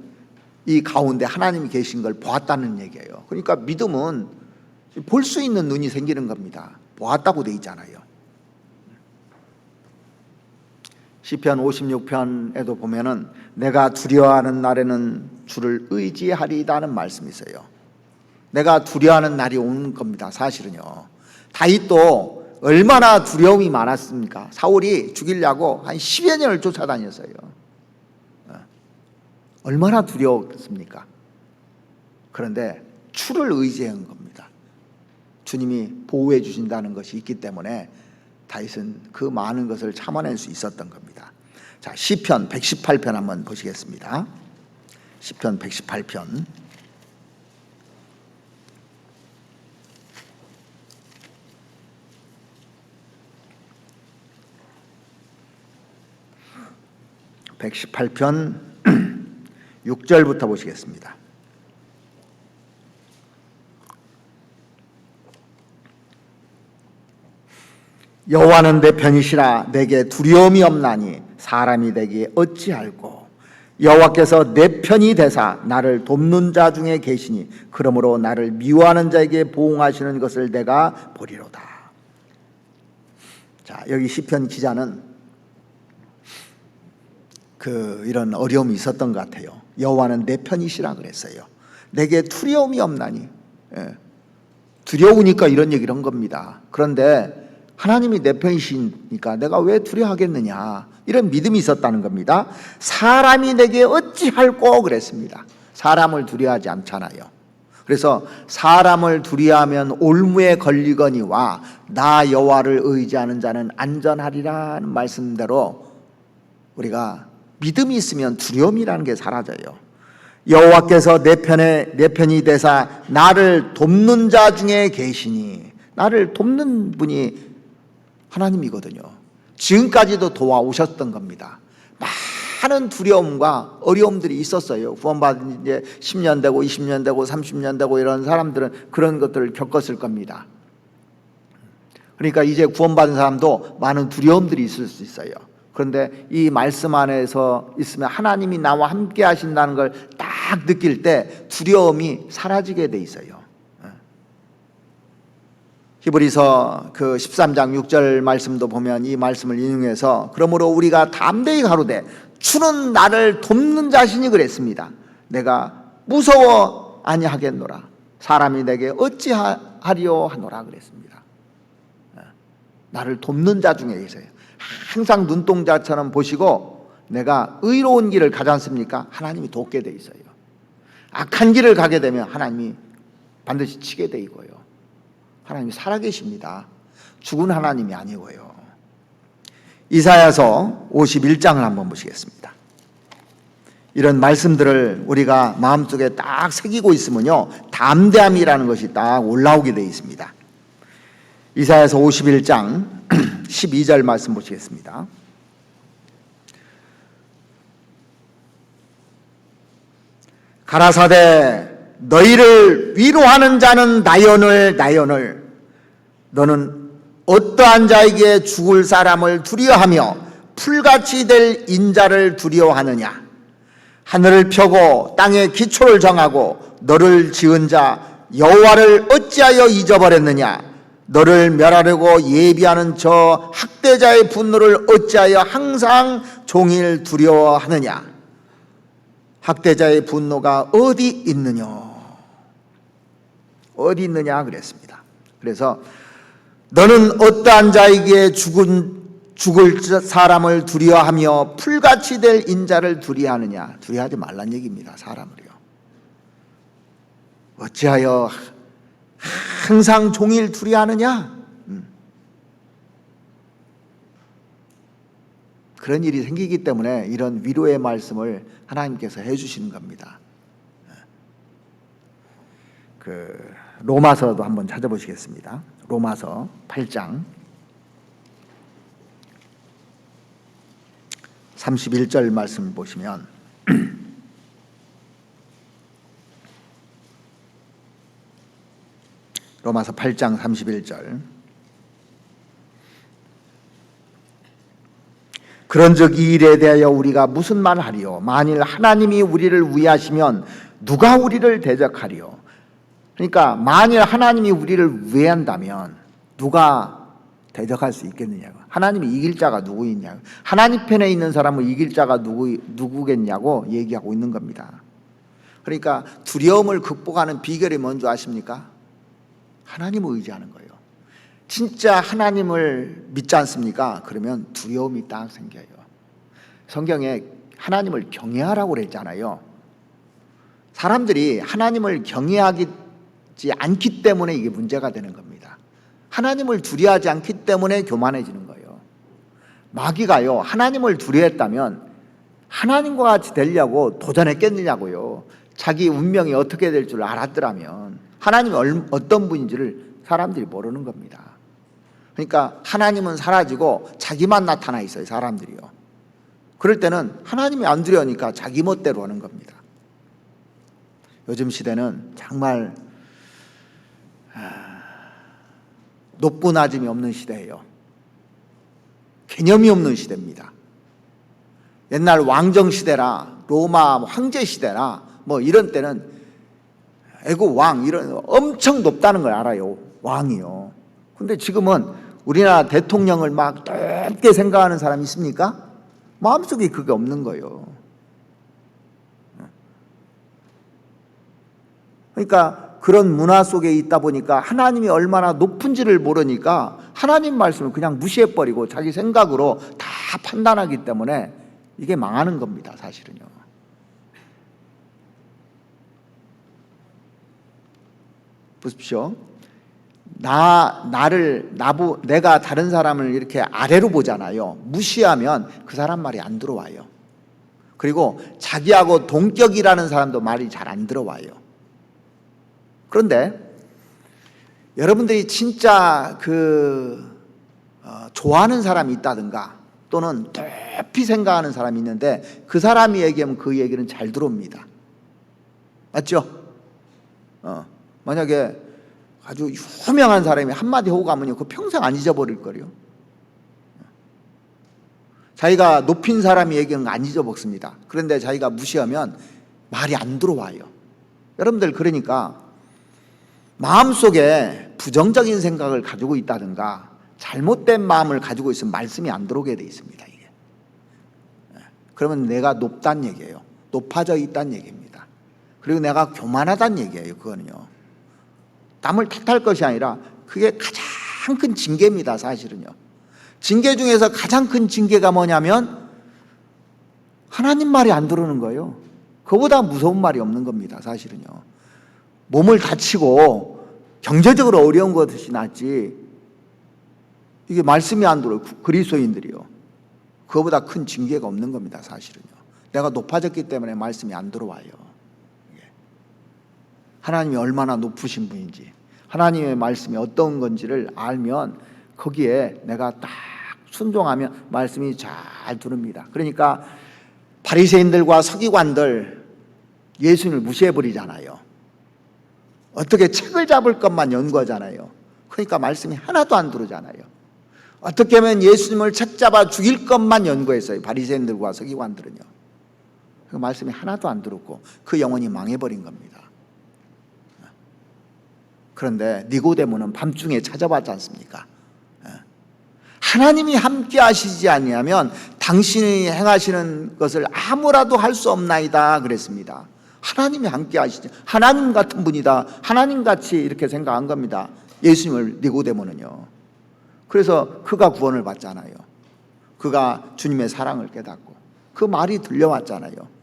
이 가운데 하나님이 계신 걸 보았다는 얘기예요. 그러니까 믿음은 볼 수 있는 눈이 생기는 겁니다. 보았다고 돼 있잖아요. 시편 56편에도 보면은 내가 두려워하는 날에는 주를 의지하리다는 말씀이 있어요. 내가 두려워하는 날이 오는 겁니다. 사실은요. 다윗도 얼마나 두려움이 많았습니까? 사울이 죽이려고 한 10여 년을 쫓아다녔어요. 얼마나 두려웠습니까? 그런데 주를 의지한 겁니다. 주님이 보호해 주신다는 것이 있기 때문에 다윗은 그 많은 것을 참아낼 수 있었던 겁니다. 자, 시편 118편 한번 보시겠습니다. 시편 118편. (118편) 6절부터 보시겠습니다. 여호와는 내 편이시라 내게 두려움이 없나니 사람이 내게 어찌할꼬. 여호와께서 내 편이 되사 나를 돕는 자 중에 계시니 그러므로 나를 미워하는 자에게 보응하시는 것을 내가 보리로다. 자, 여기 시편 기자는 이런 어려움이 있었던 것 같아요. 여호와는 내 편이시라 그랬어요. 내게 두려움이 없나니. 두려우니까 이런 얘기를 한 겁니다. 그런데 하나님이 내 편이시니까 내가 왜 두려워하겠느냐, 이런 믿음이 있었다는 겁니다. 사람이 내게 어찌할꼬 그랬습니다. 사람을 두려워하지 않잖아요. 그래서 사람을 두려워하면 올무에 걸리거니와 나 여호와를 의지하는 자는 안전하리라는 말씀대로 우리가 믿음이 있으면 두려움이라는 게 사라져요. 여호와께서 내 편이 되사 나를 돕는 자 중에 계시니, 나를 돕는 분이 하나님이거든요. 지금까지도 도와오셨던 겁니다. 많은 두려움과 어려움들이 있었어요. 구원받은 이제 10년 되고 20년 되고 30년 되고 이런 사람들은 그런 것들을 겪었을 겁니다. 그러니까 이제 구원받은 사람도 많은 두려움들이 있을 수 있어요. 그런데 이 말씀 안에서 있으면 하나님이 나와 함께 하신다는 걸 딱 느낄 때 두려움이 사라지게 돼 있어요. 히브리서 13장 6절 말씀도 보면 이 말씀을 인용해서 그러므로 우리가 담대히 가로되 주는 나를 돕는 자시니 그랬습니다. 내가 무서워 아니하겠노라. 사람이 내게 어찌하리요 하노라 그랬습니다. 나를 돕는 자 중에 계세요. 항상 눈동자처럼 보시고 내가 의로운 길을 가지 않습니까? 하나님이 돕게 돼 있어요. 악한 길을 가게 되면 하나님이 반드시 치게 돼 있고요. 하나님이 살아계십니다. 죽은 하나님이 아니고요. 이사야서 51장을 한번 보시겠습니다. 이런 말씀들을 우리가 마음속에 딱 새기고 있으면요, 담대함이라는 것이 딱 올라오게 되어 있습니다. 이사야서 51장 12절 말씀 보시겠습니다. 가라사대 너희를 위로하는 자는 나연을 너는 어떠한 자에게 죽을 사람을 두려워하며 풀같이 될 인자를 두려워하느냐. 하늘을 펴고 땅에 기초를 정하고 너를 지은 자 여호와를 어찌하여 잊어버렸느냐. 너를 멸하려고 예비하는 저 학대자의 분노를 어찌하여 항상 종일 두려워하느냐. 학대자의 분노가 어디 있느냐. 어디 있느냐 그랬습니다. 그래서 너는 어떠한 자에게 죽을 사람을 두려워하며 풀같이 될 인자를 두려워하느냐. 두려워하지 말란 얘기입니다. 사람을요. 어찌하여 항상 종일 두려워하느냐. 그런 일이 생기기 때문에 이런 위로의 말씀을 하나님께서 해주시는 겁니다. 로마서도 한번 찾아보시겠습니다. 로마서 8장 31절 말씀 보시면 로마서 8장 31절 그런즉 이 일에 대하여 우리가 무슨 말을 하리요. 만일 하나님이 우리를 위하시면 누가 우리를 대적하리요. 그러니까 만일 하나님이 우리를 위한다면 누가 대적할 수 있겠느냐고. 하나님이 이길 자가 누구 있냐고. 하나님 편에 있는 사람은 이길 자가 누구겠냐고 얘기하고 있는 겁니다. 그러니까 두려움을 극복하는 비결이 뭔지 아십니까? 하나님을 의지하는 거예요. 진짜 하나님을 믿지 않습니까? 그러면 두려움이 딱 생겨요. 성경에 하나님을 경외하라고 그랬잖아요. 사람들이 하나님을 경외하지 않기 때문에 이게 문제가 되는 겁니다. 하나님을 두려워하지 않기 때문에 교만해지는 거예요. 마귀가요, 하나님을 두려워했다면 하나님과 같이 되려고 도전했겠느냐고요. 자기 운명이 어떻게 될 줄 알았더라면. 하나님이 어떤 분인지를 사람들이 모르는 겁니다. 그러니까 하나님은 사라지고 자기만 나타나 있어요. 사람들이요. 그럴 때는 하나님이 안 두려우니까 자기 멋대로 하는 겁니다. 요즘 시대는 정말 높고 낮음이 없는 시대예요. 개념이 없는 시대입니다. 옛날 왕정 시대라 로마 황제 시대나 뭐 이런 때는 애국 왕 이런 엄청 높다는 걸 알아요. 왕이요. 근데 지금은 우리나라 대통령을 막 높게 생각하는 사람이 있습니까? 마음속에 그게 없는 거예요. 그러니까 그런 문화 속에 있다 보니까 하나님이 얼마나 높은지를 모르니까 하나님 말씀을 그냥 무시해버리고 자기 생각으로 다 판단하기 때문에 이게 망하는 겁니다. 사실은요. 보십시오. 내가 다른 사람을 이렇게 아래로 보잖아요. 무시하면 그 사람 말이 안 들어와요. 그리고 자기하고 동격이라는 사람도 말이 잘 안 들어와요. 그런데 여러분들이 진짜 좋아하는 사람이 있다든가 또는 높이 생각하는 사람이 있는데 그 사람이 얘기하면 그 얘기는 잘 들어옵니다. 맞죠? 만약에 아주 유명한 사람이 한마디 하고 가면요, 그 평생 안 잊어버릴 거예요. 자기가 높인 사람이 얘기하는 거 안 잊어먹습니다. 그런데 자기가 무시하면 말이 안 들어와요. 여러분들 그러니까 마음속에 부정적인 생각을 가지고 있다든가 잘못된 마음을 가지고 있으면 말씀이 안 들어오게 돼 있습니다. 이게. 그러면 내가 높다는 얘기예요. 높아져 있다는 얘기입니다. 그리고 내가 교만하다는 얘기예요. 그거는요. 남을 탓할 것이 아니라 그게 가장 큰 징계입니다. 사실은요. 징계 중에서 가장 큰 징계가 뭐냐면 하나님 말이 안 들어오는 거예요. 그거보다 무서운 말이 없는 겁니다. 사실은요. 몸을 다치고 경제적으로 어려운 것이 낫지 이게 말씀이 안 들어요. 그리스도인들이요. 그거보다 큰 징계가 없는 겁니다. 사실은요. 내가 높아졌기 때문에 말씀이 안 들어와요. 하나님이 얼마나 높으신 분인지 하나님의 말씀이 어떤 건지를 알면 거기에 내가 딱 순종하면 말씀이 잘 들립니다. 그러니까 바리새인들과 서기관들 예수님을 무시해버리잖아요. 어떻게 책을 잡을 것만 연구하잖아요. 그러니까 말씀이 하나도 안 들어오잖아요. 어떻게 하면 예수님을 책 잡아 죽일 것만 연구했어요. 바리새인들과 서기관들은요. 그 말씀이 하나도 안 들었고 그 영혼이 망해버린 겁니다. 그런데 니고데모는 밤중에 찾아봤지 않습니까? 하나님이 함께 하시지 아니하면 당신이 행하시는 것을 아무라도 할 수 없나이다 그랬습니다. 하나님이 함께 하시지, 하나님 같은 분이다, 하나님같이 이렇게 생각한 겁니다. 예수님을 니고데모는요. 그래서 그가 구원을 받잖아요. 그가 주님의 사랑을 깨닫고 그 말이 들려왔잖아요.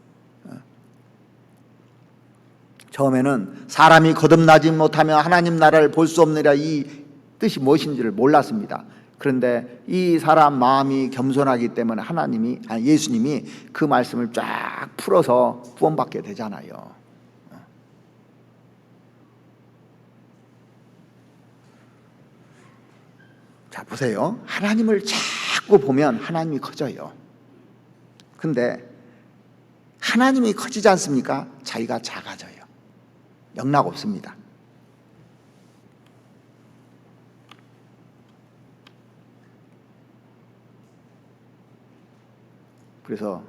처음에는 사람이 거듭나지 못하면 하나님 나라를 볼 수 없느라, 이 뜻이 무엇인지를 몰랐습니다. 그런데 이 사람 마음이 겸손하기 때문에 예수님이 그 말씀을 쫙 풀어서 구원받게 되잖아요. 자, 보세요. 하나님을 자꾸 보면 하나님이 커져요. 근데 하나님이 커지지 않습니까? 자기가 작아져요. 영락 없습니다. 그래서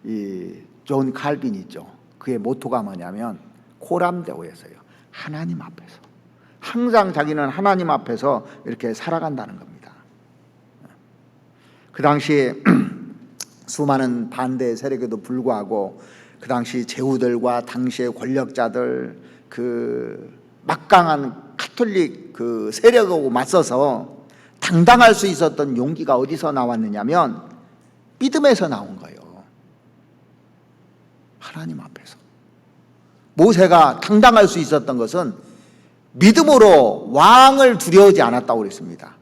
이 존 칼빈 있죠. 그의 모토가 뭐냐면 코람데오였어요. 하나님 앞에서 항상 자기는 하나님 앞에서 이렇게 살아간다는 겁니다. 그 당시에 수많은 반대 세력에도 불구하고 그 당시 제후들과 당시의 권력자들, 그 막강한 가톨릭 그 세력하고 맞서서 당당할 수 있었던 용기가 어디서 나왔느냐면 믿음에서 나온 거예요. 하나님 앞에서. 모세가 당당할 수 있었던 것은 믿음으로 왕을 두려워하지 않았다고 그랬습니다.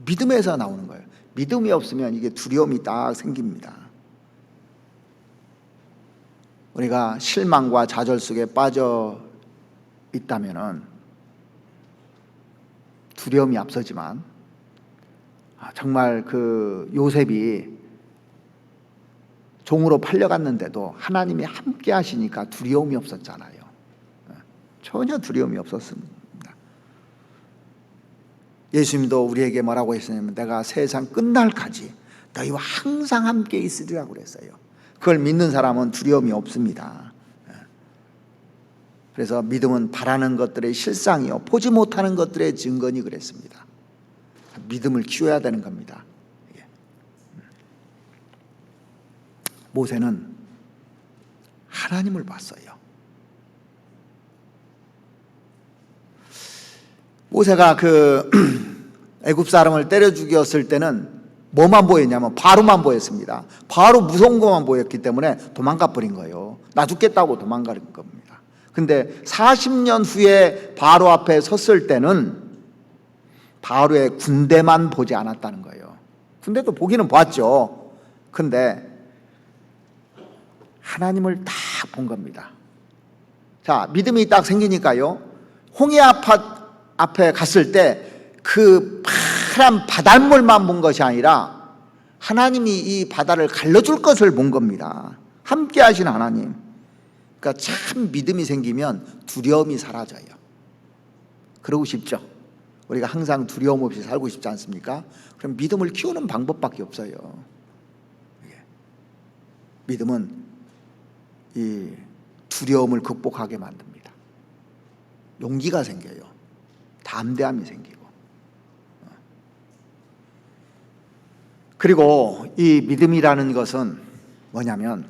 믿음에서 나오는 거예요. 믿음이 없으면 이게 두려움이 딱 생깁니다. 우리가 실망과 좌절 속에 빠져 있다면은 두려움이 앞서지만, 정말 그 요셉이 종으로 팔려갔는데도 하나님이 함께 하시니까 두려움이 없었잖아요. 전혀 두려움이 없었습니다. 예수님도 우리에게 뭐라고 했냐면 내가 세상 끝날까지 너희와 항상 함께 있으리라고 그랬어요. 그걸 믿는 사람은 두려움이 없습니다. 그래서 믿음은 바라는 것들의 실상이요 보지 못하는 것들의 증거니 그랬습니다. 믿음을 키워야 되는 겁니다. 모세는 하나님을 봤어요. 모세가 그 애굽 사람을 때려 죽였을 때는 뭐만 보였냐면 바로만 보였습니다. 바로 무서운 것만 보였기 때문에 도망가 버린 거예요. 나 죽겠다고 도망가는 겁니다. 근데 40년 후에 바로 앞에 섰을 때는 바로의 군대만 보지 않았다는 거예요. 군대도 보기는 봤죠. 근데 하나님을 딱 본 겁니다. 자, 믿음이 딱 생기니까요, 홍해 앞에 갔을 때 그 파란 바닷물만 본 것이 아니라 하나님이 이 바다를 갈라줄 것을 본 겁니다. 함께 하신 하나님. 그러니까 참 믿음이 생기면 두려움이 사라져요. 그러고 싶죠? 우리가 항상 두려움 없이 살고 싶지 않습니까? 그럼 믿음을 키우는 방법밖에 없어요. 믿음은 이 두려움을 극복하게 만듭니다. 용기가 생겨요. 담대함이 생기고. 그리고 이 믿음이라는 것은 뭐냐면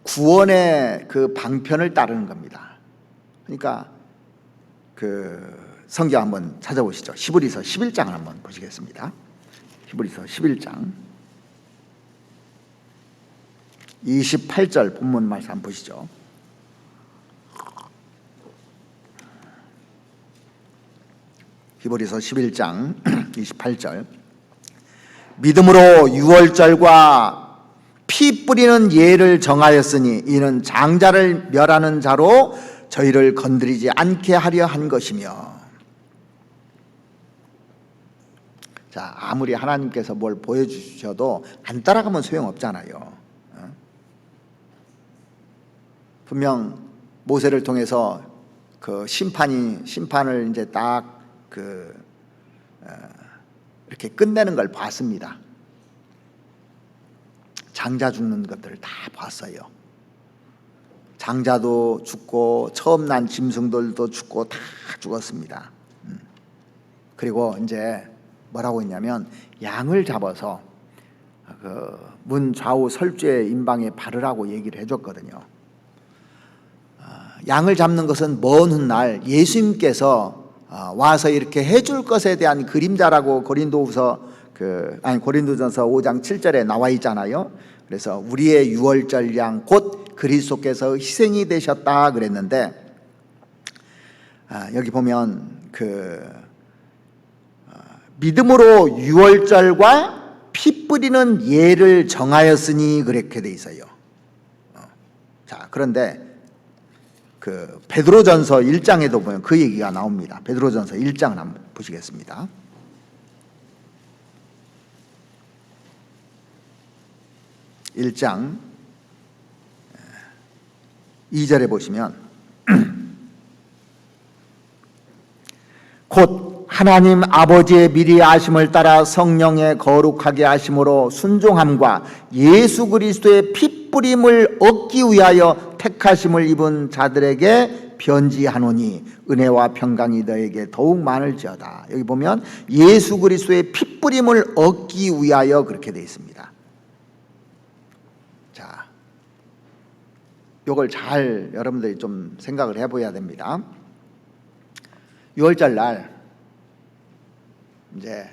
구원의 그 방편을 따르는 겁니다. 그러니까 그 성경 한번 찾아보시죠. 히브리서 11장을 한번 보시겠습니다. 히브리서 11장 28절 본문 말씀 한번 보시죠. 히브리서 11장 28절 믿음으로 유월절과 피 뿌리는 예를 정하였으니 이는 장자를 멸하는 자로 저희를 건드리지 않게 하려 한 것이며. 자, 아무리 하나님께서 뭘 보여주셔도 안 따라가면 소용없잖아요. 분명 모세를 통해서 그 심판을 이제 딱 이렇게 끝내는 걸 봤습니다. 장자 죽는 것들을 다 봤어요. 장자도 죽고 처음 난 짐승들도 죽고 다 죽었습니다. 그리고 이제 뭐라고 했냐면 양을 잡아서 그 문 좌우 설주의 임방에 바르라고 얘기를 해줬거든요. 양을 잡는 것은 먼 훗날 예수님께서 와서 이렇게 해줄 것에 대한 그림자라고 고린도전서 5장 7절에 나와 있잖아요. 그래서 우리의 유월절 양 곧 그리스도께서 희생이 되셨다 그랬는데, 여기 보면 믿음으로 유월절과 피 뿌리는 예를 정하였으니 그렇게 돼 있어요. 자, 그런데 베드로전서 1장에도 보면 그 얘기가 나옵니다. 베드로전서 1장을 한번 보시겠습니다. 1장 2절에 보시면 곧 하나님 아버지의 미리 아심을 따라 성령의 거룩하게 하심으로 순종함과 예수 그리스도의 피 뿌림을 얻기 위하여 택하심을 입은 자들에게 변지하노니 은혜와 평강이 너에게 더욱 많을지어다. 여기 보면 예수 그리스도의 피 뿌림을 얻기 위하여 그렇게 되어 있습니다. 자, 이걸 잘 여러분들이 좀 생각을 해봐야 됩니다. 6월절 날 이제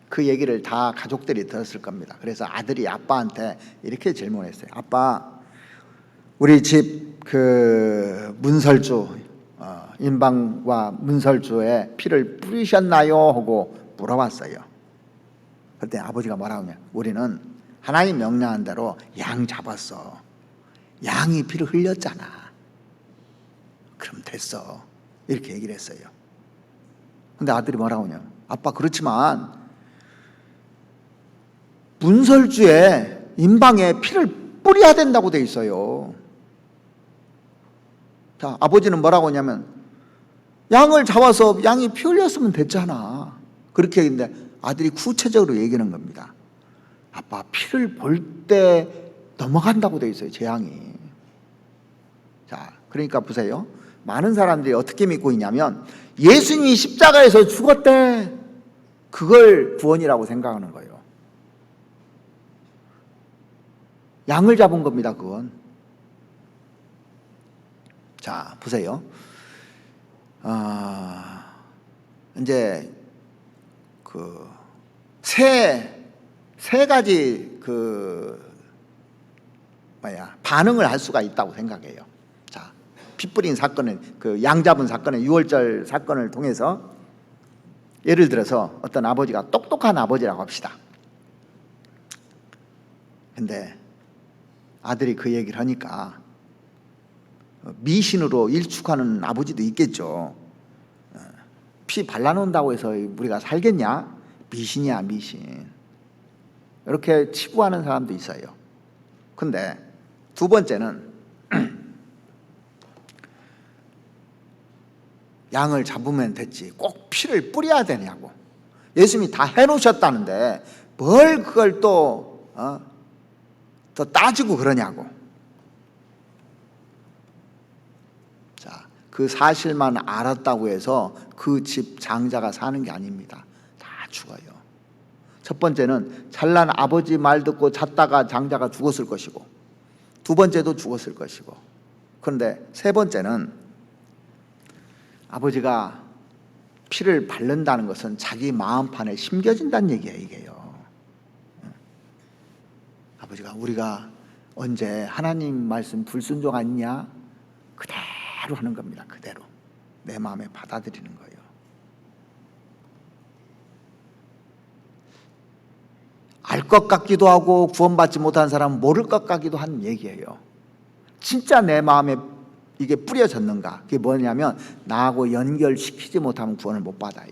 그 얘기를 다 가족들이 들었을 겁니다. 그래서 아들이 아빠한테 이렇게 질문했어요. 아빠, 우리 집 문설주 인방과 문설주에 피를 뿌리셨나요? 하고 물어봤어요. 그때 아버지가 뭐라고 하냐, 우리는 하나님 명령한 대로 양 잡았어. 양이 피를 흘렸잖아. 그럼 됐어. 이렇게 얘기를 했어요. 근데 아들이 뭐라고 하냐, 아빠 그렇지만 문설주에 인방에 피를 뿌려야 된다고 돼 있어요. 자, 아버지는 뭐라고 하냐면 양을 잡아서 양이 피 흘렸으면 됐잖아. 그렇게 했는데 아들이 구체적으로 얘기하는 겁니다. 아빠, 피를 볼 때 넘어간다고 돼 있어요, 재앙이. 자, 그러니까 보세요. 많은 사람들이 어떻게 믿고 있냐면 예수님이 십자가에서 죽었대, 그걸 구원이라고 생각하는 거예요. 양을 잡은 겁니다, 그건. 자, 보세요. 이제 세 가지 반응을 할 수가 있다고 생각해요. 자, 피 뿌린 사건을, 양 잡은 사건의 6월절 사건을 통해서 예를 들어서 어떤 아버지가 똑똑한 아버지라고 합시다. 근데 아들이 그 얘기를 하니까 미신으로 일축하는 아버지도 있겠죠. 피 발라놓는다고 해서 우리가 살겠냐? 미신이야, 미신. 이렇게 치부하는 사람도 있어요. 근데 두 번째는 양을 잡으면 됐지 꼭 피를 뿌려야 되냐고. 예수님이 다 해놓으셨다는데 뭘 그걸 또 따지고 그러냐고. 자, 그 사실만 알았다고 해서 그 집 장자가 사는 게 아닙니다. 다 죽어요. 첫 번째는 잘난 아버지 말 듣고 잤다가 장자가 죽었을 것이고, 두 번째도 죽었을 것이고, 그런데 세 번째는 아버지가 피를 바른다는 것은 자기 마음판에 심겨진다는 얘기예요, 이게요. 아버지가 우리가 언제 하나님 말씀 불순종하냐? 그대로 하는 겁니다. 그대로 내 마음에 받아들이는 거예요. 알 것 같기도 하고 구원받지 못한 사람은 모를 것 같기도 한 얘기예요. 진짜 내 마음에 이게 뿌려졌는가? 그게 뭐냐면 나하고 연결시키지 못하면 구원을 못 받아요.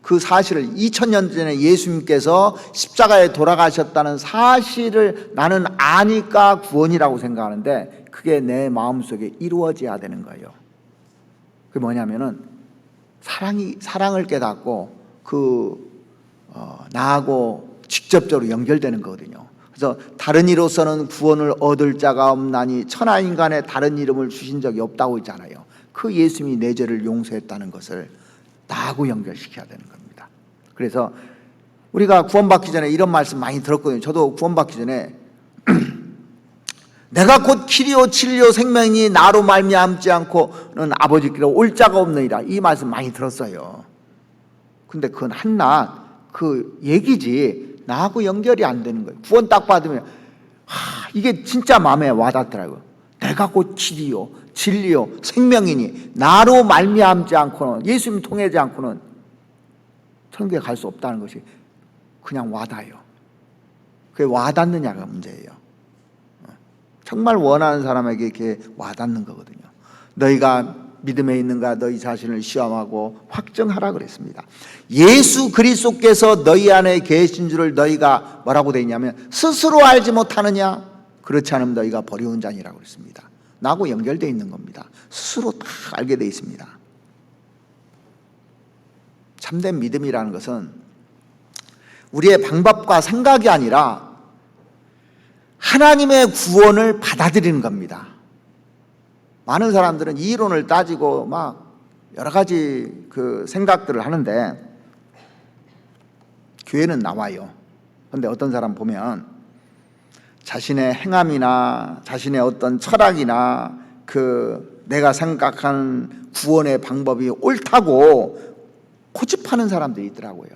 그 사실을 2000년 전에 예수님께서 십자가에 돌아가셨다는 사실을 나는 아니까 구원이라고 생각하는데 그게 내 마음속에 이루어져야 되는 거예요. 그게 뭐냐면은 사랑을 깨닫고 나하고 직접적으로 연결되는 거거든요. 그래서 다른 이로서는 구원을 얻을 자가 없나니 천하 인간에 다른 이름을 주신 적이 없다고 했잖아요. 그 예수님이 내 죄를 용서했다는 것을 나하고 연결시켜야 되는 겁니다. 그래서 우리가 구원받기 전에 이런 말씀 많이 들었거든요. 저도 구원받기 전에 내가 곧 길이요 진리요 생명이니 나로 말미암지 않고는 아버지께로 올 자가 없느니라, 이 말씀 많이 들었어요. 근데 그건 한낱 그 얘기지 나하고 연결이 안 되는 거예요. 구원 딱 받으면 이게 진짜 마음에 와닿더라고요. 내가 곧 길이요 진리요 생명이니 나로 말미암지 않고는, 예수님 통하지 않고는 천국에 갈 수 없다는 것이 그냥 와닿아요. 그게 와닿느냐가 문제예요. 정말 원하는 사람에게 이렇게 와닿는 거거든요. 너희가 믿음에 있는가 너희 자신을 시험하고 확정하라 그랬습니다. 예수 그리스도께서 너희 안에 계신 줄을 너희가 뭐라고 되어 있냐면 스스로 알지 못하느냐? 그렇지 않으면 너희가 버리운 자니라고 그랬습니다. 나하고 연결되어 있는 겁니다. 스스로 다 알게 되어 있습니다. 참된 믿음이라는 것은 우리의 방법과 생각이 아니라 하나님의 구원을 받아들이는 겁니다. 많은 사람들은 이론을 따지고 막 여러 가지 그 생각들을 하는데 교회는 나와요. 그런데 어떤 사람 보면 자신의 행함이나 자신의 어떤 철학이나 그 내가 생각한 구원의 방법이 옳다고 고집하는 사람들이 있더라고요.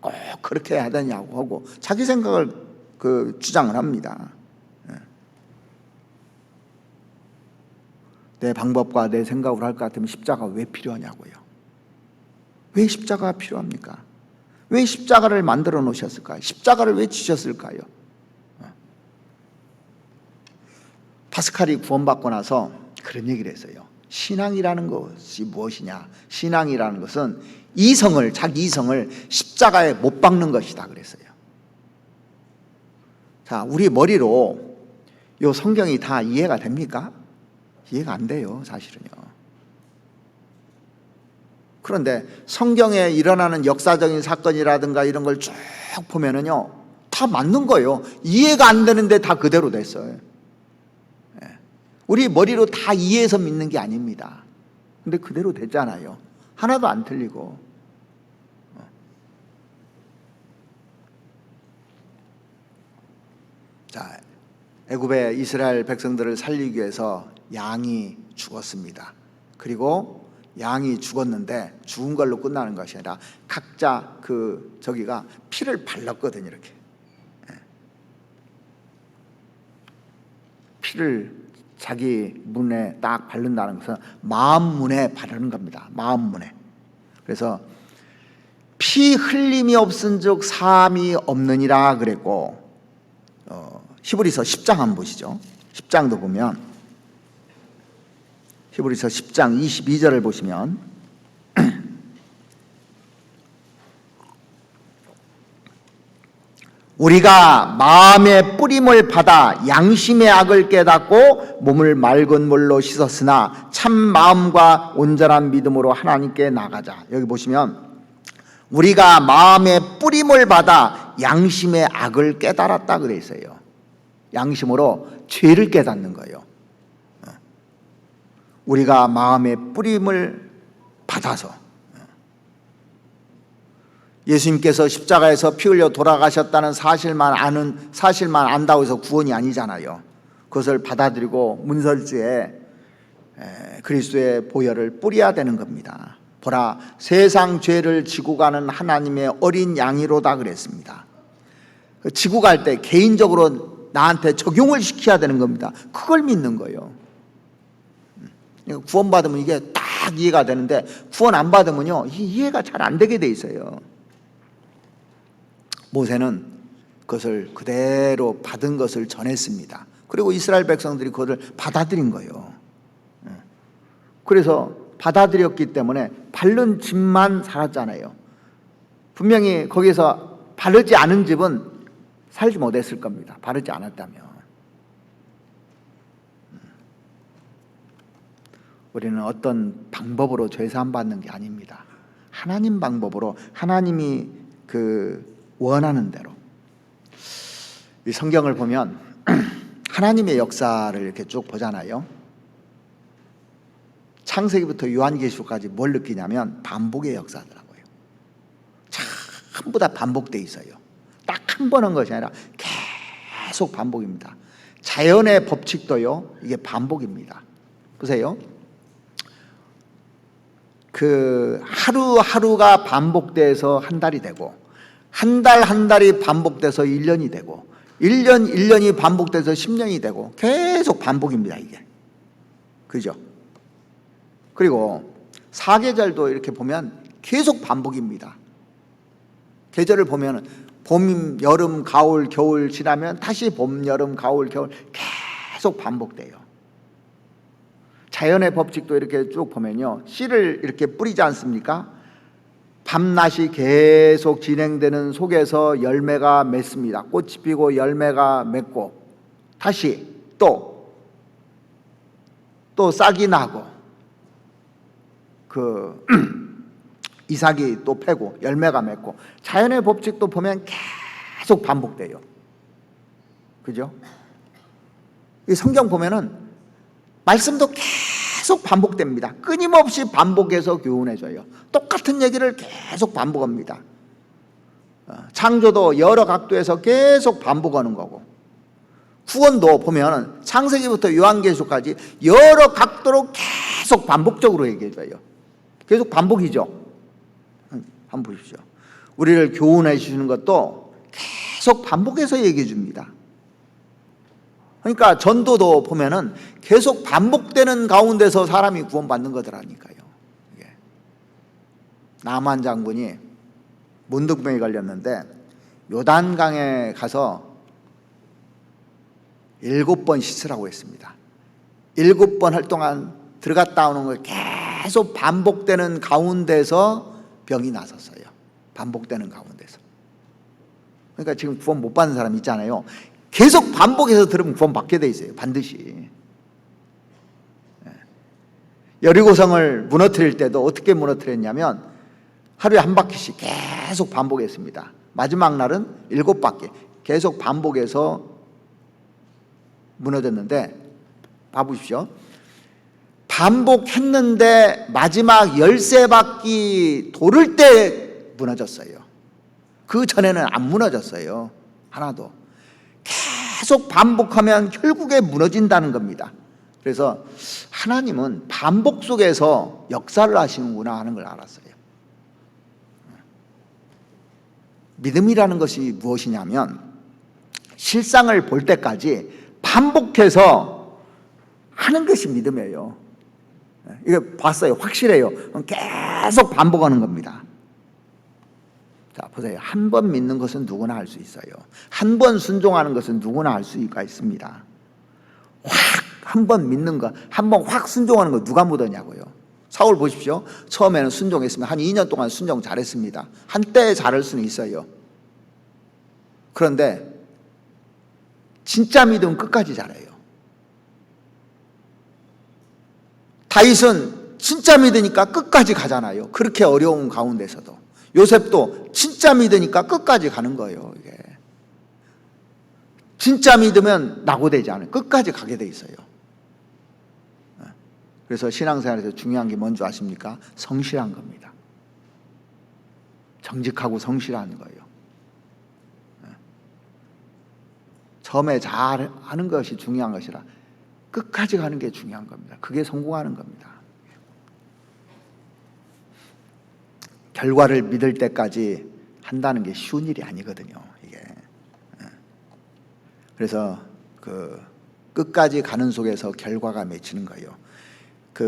꼭 그렇게 해야 되냐고 하고 자기 생각을 주장을 합니다. 내 방법과 내 생각으로 할 것 같으면 십자가 왜 필요하냐고요. 왜 십자가가 필요합니까? 왜 십자가를 만들어 놓으셨을까요? 십자가를 왜 지셨을까요? 파스칼이 구원받고 나서 그런 얘기를 했어요. 신앙이라는 것이 무엇이냐? 신앙이라는 것은 자기 이성을 십자가에 못 박는 것이다 그랬어요. 자, 우리 머리로 이 성경이 다 이해가 됩니까? 이해가 안 돼요, 사실은요. 그런데 성경에 일어나는 역사적인 사건이라든가 이런 걸 쭉 보면은요, 다 맞는 거예요. 이해가 안 되는데 다 그대로 됐어요. 우리 머리로 다 이해해서 믿는 게 아닙니다. 근데 그대로 됐잖아요. 하나도 안 틀리고. 자, 애굽의 이스라엘 백성들을 살리기 위해서 양이 죽었습니다. 그리고 양이 죽었는데 죽은 걸로 끝나는 것이 아니라 각자 저기가 피를 발랐거든요. 이렇게 피를 자기 문에 딱 바른다는 것은 마음 문에 바르는 겁니다. 마음 문에. 그래서 피 흘림이 없은즉 사함이 없느니라 그랬고, 히브리서 10장 한번 보시죠. 10장도 보면 히브리서 10장 22절을 보시면 우리가 마음의 뿌림을 받아 양심의 악을 깨닫고 몸을 맑은 물로 씻었으나 참 마음과 온전한 믿음으로 하나님께 나가자. 여기 보시면 우리가 마음의 뿌림을 받아 양심의 악을 깨달았다 그래 있어요. 양심으로 죄를 깨닫는 거예요. 우리가 마음의 뿌림을 받아서 예수님께서 십자가에서 피 흘려 돌아가셨다는 사실만 안다고 해서 구원이 아니잖아요. 그것을 받아들이고 문설주에 그리스도의 보혈을 뿌려야 되는 겁니다. 보라, 세상 죄를 지고 가는 하나님의 어린 양이로다 그랬습니다. 지고 갈 때 개인적으로 나한테 적용을 시켜야 되는 겁니다. 그걸 믿는 거예요. 구원 받으면 이게 딱 이해가 되는데 구원 안 받으면요, 이해가 잘 안 되게 돼 있어요. 모세는 그것을 그대로 받은 것을 전했습니다. 그리고 이스라엘 백성들이 그것을 받아들인 거예요. 그래서 받아들였기 때문에 바른 집만 살았잖아요. 분명히 거기서 바르지 않은 집은 살지 못했을 겁니다. 바르지 않았다면. 우리는 어떤 방법으로 죄사함 받는 게 아닙니다. 하나님 방법으로, 하나님이 원하는 대로. 이 성경을 보면 하나님의 역사를 이렇게 쭉 보잖아요. 창세기부터 요한계시록까지 뭘 느끼냐면 반복의 역사더라고요. 전부 다 반복돼 있어요. 딱 한 번 한 것이 아니라 계속 반복입니다. 자연의 법칙도요, 이게 반복입니다. 보세요. 하루하루가 반복돼서 한 달이 되고, 한 달이 반복돼서 1년이 되고, 1년이 반복돼서 10년이 되고, 계속 반복입니다, 이게. 그죠? 그리고 사계절도 이렇게 보면 계속 반복입니다. 계절을 보면 봄, 여름, 가을, 겨울 지나면 다시 봄, 여름, 가을, 겨울 계속 반복돼요. 자연의 법칙도 이렇게 쭉 보면요, 씨를 이렇게 뿌리지 않습니까? 밤낮이 계속 진행되는 속에서 열매가 맺습니다. 꽃이 피고 열매가 맺고, 다시 또 싹이 나고, 이삭이 또 패고 열매가 맺고, 자연의 법칙도 보면 계속 반복돼요. 그죠? 이 성경 보면은 말씀도 계속 반복됩니다. 끊임없이 반복해서 교훈해줘요. 똑같은 얘기를 계속 반복합니다. 창조도 여러 각도에서 계속 반복하는 거고, 구원도 보면 창세기부터 요한계시록까지 여러 각도로 계속 반복적으로 얘기해줘요. 계속 반복이죠. 한번 보십시오. 우리를 교훈해 주시는 것도 계속 반복해서 얘기해 줍니다. 그러니까 전도도 보면은 계속 반복되는 가운데서 사람이 구원받는 거더라니까요. 나만 장군이 문득병에 걸렸는데 요단강에 가서 7번 씻으라고 했습니다. 7번 할 동안 들어갔다 오는 걸 계속 반복되는 가운데서 병이 났었어요. 반복되는 가운데서. 그러니까 지금 구원 못 받는 사람 있잖아요. 계속 반복해서 들으면 구원 받게 돼 있어요. 반드시. 여리고성을 무너뜨릴 때도 어떻게 무너뜨렸냐면 하루에 한 바퀴씩 계속 반복했습니다. 마지막 날은 7바퀴 계속 반복해서 무너졌는데, 봐보십시오. 반복했는데 마지막 13바퀴 도를 때 무너졌어요. 그 전에는 안 무너졌어요. 하나도. 계속 반복하면 결국에 무너진다는 겁니다. 그래서 하나님은 반복 속에서 역사를 하시는구나 하는 걸 알았어요. 믿음이라는 것이 무엇이냐면 실상을 볼 때까지 반복해서 하는 것이 믿음이에요. 이거 봤어요. 확실해요. 계속 반복하는 겁니다. 자, 보세요. 한 번 믿는 것은 누구나 할 수 있어요. 한 번 순종하는 것은 누구나 할 수가 있습니다. 한 번 믿는 거, 한 번 확 순종하는 거 누가 못하냐고요. 사울 보십시오. 처음에는 순종했으면 한 2년 동안 순종 잘했습니다. 한때 잘할 수는 있어요. 그런데 진짜 믿음 끝까지 잘해요. 다윗은 진짜 믿으니까 끝까지 가잖아요. 그렇게 어려운 가운데서도. 요셉도 진짜 믿으니까 끝까지 가는 거예요. 이게. 진짜 믿으면 낙오되지 않아요. 끝까지 가게 돼 있어요. 그래서 신앙생활에서 중요한 게 뭔지 아십니까? 성실한 겁니다. 정직하고 성실한 거예요. 처음에 잘 하는 것이 중요한 것이라 끝까지 가는 게 중요한 겁니다. 그게 성공하는 겁니다. 결과를 믿을 때까지 한다는 게 쉬운 일이 아니거든요. 이게. 그래서 끝까지 가는 속에서 결과가 맺히는 거예요.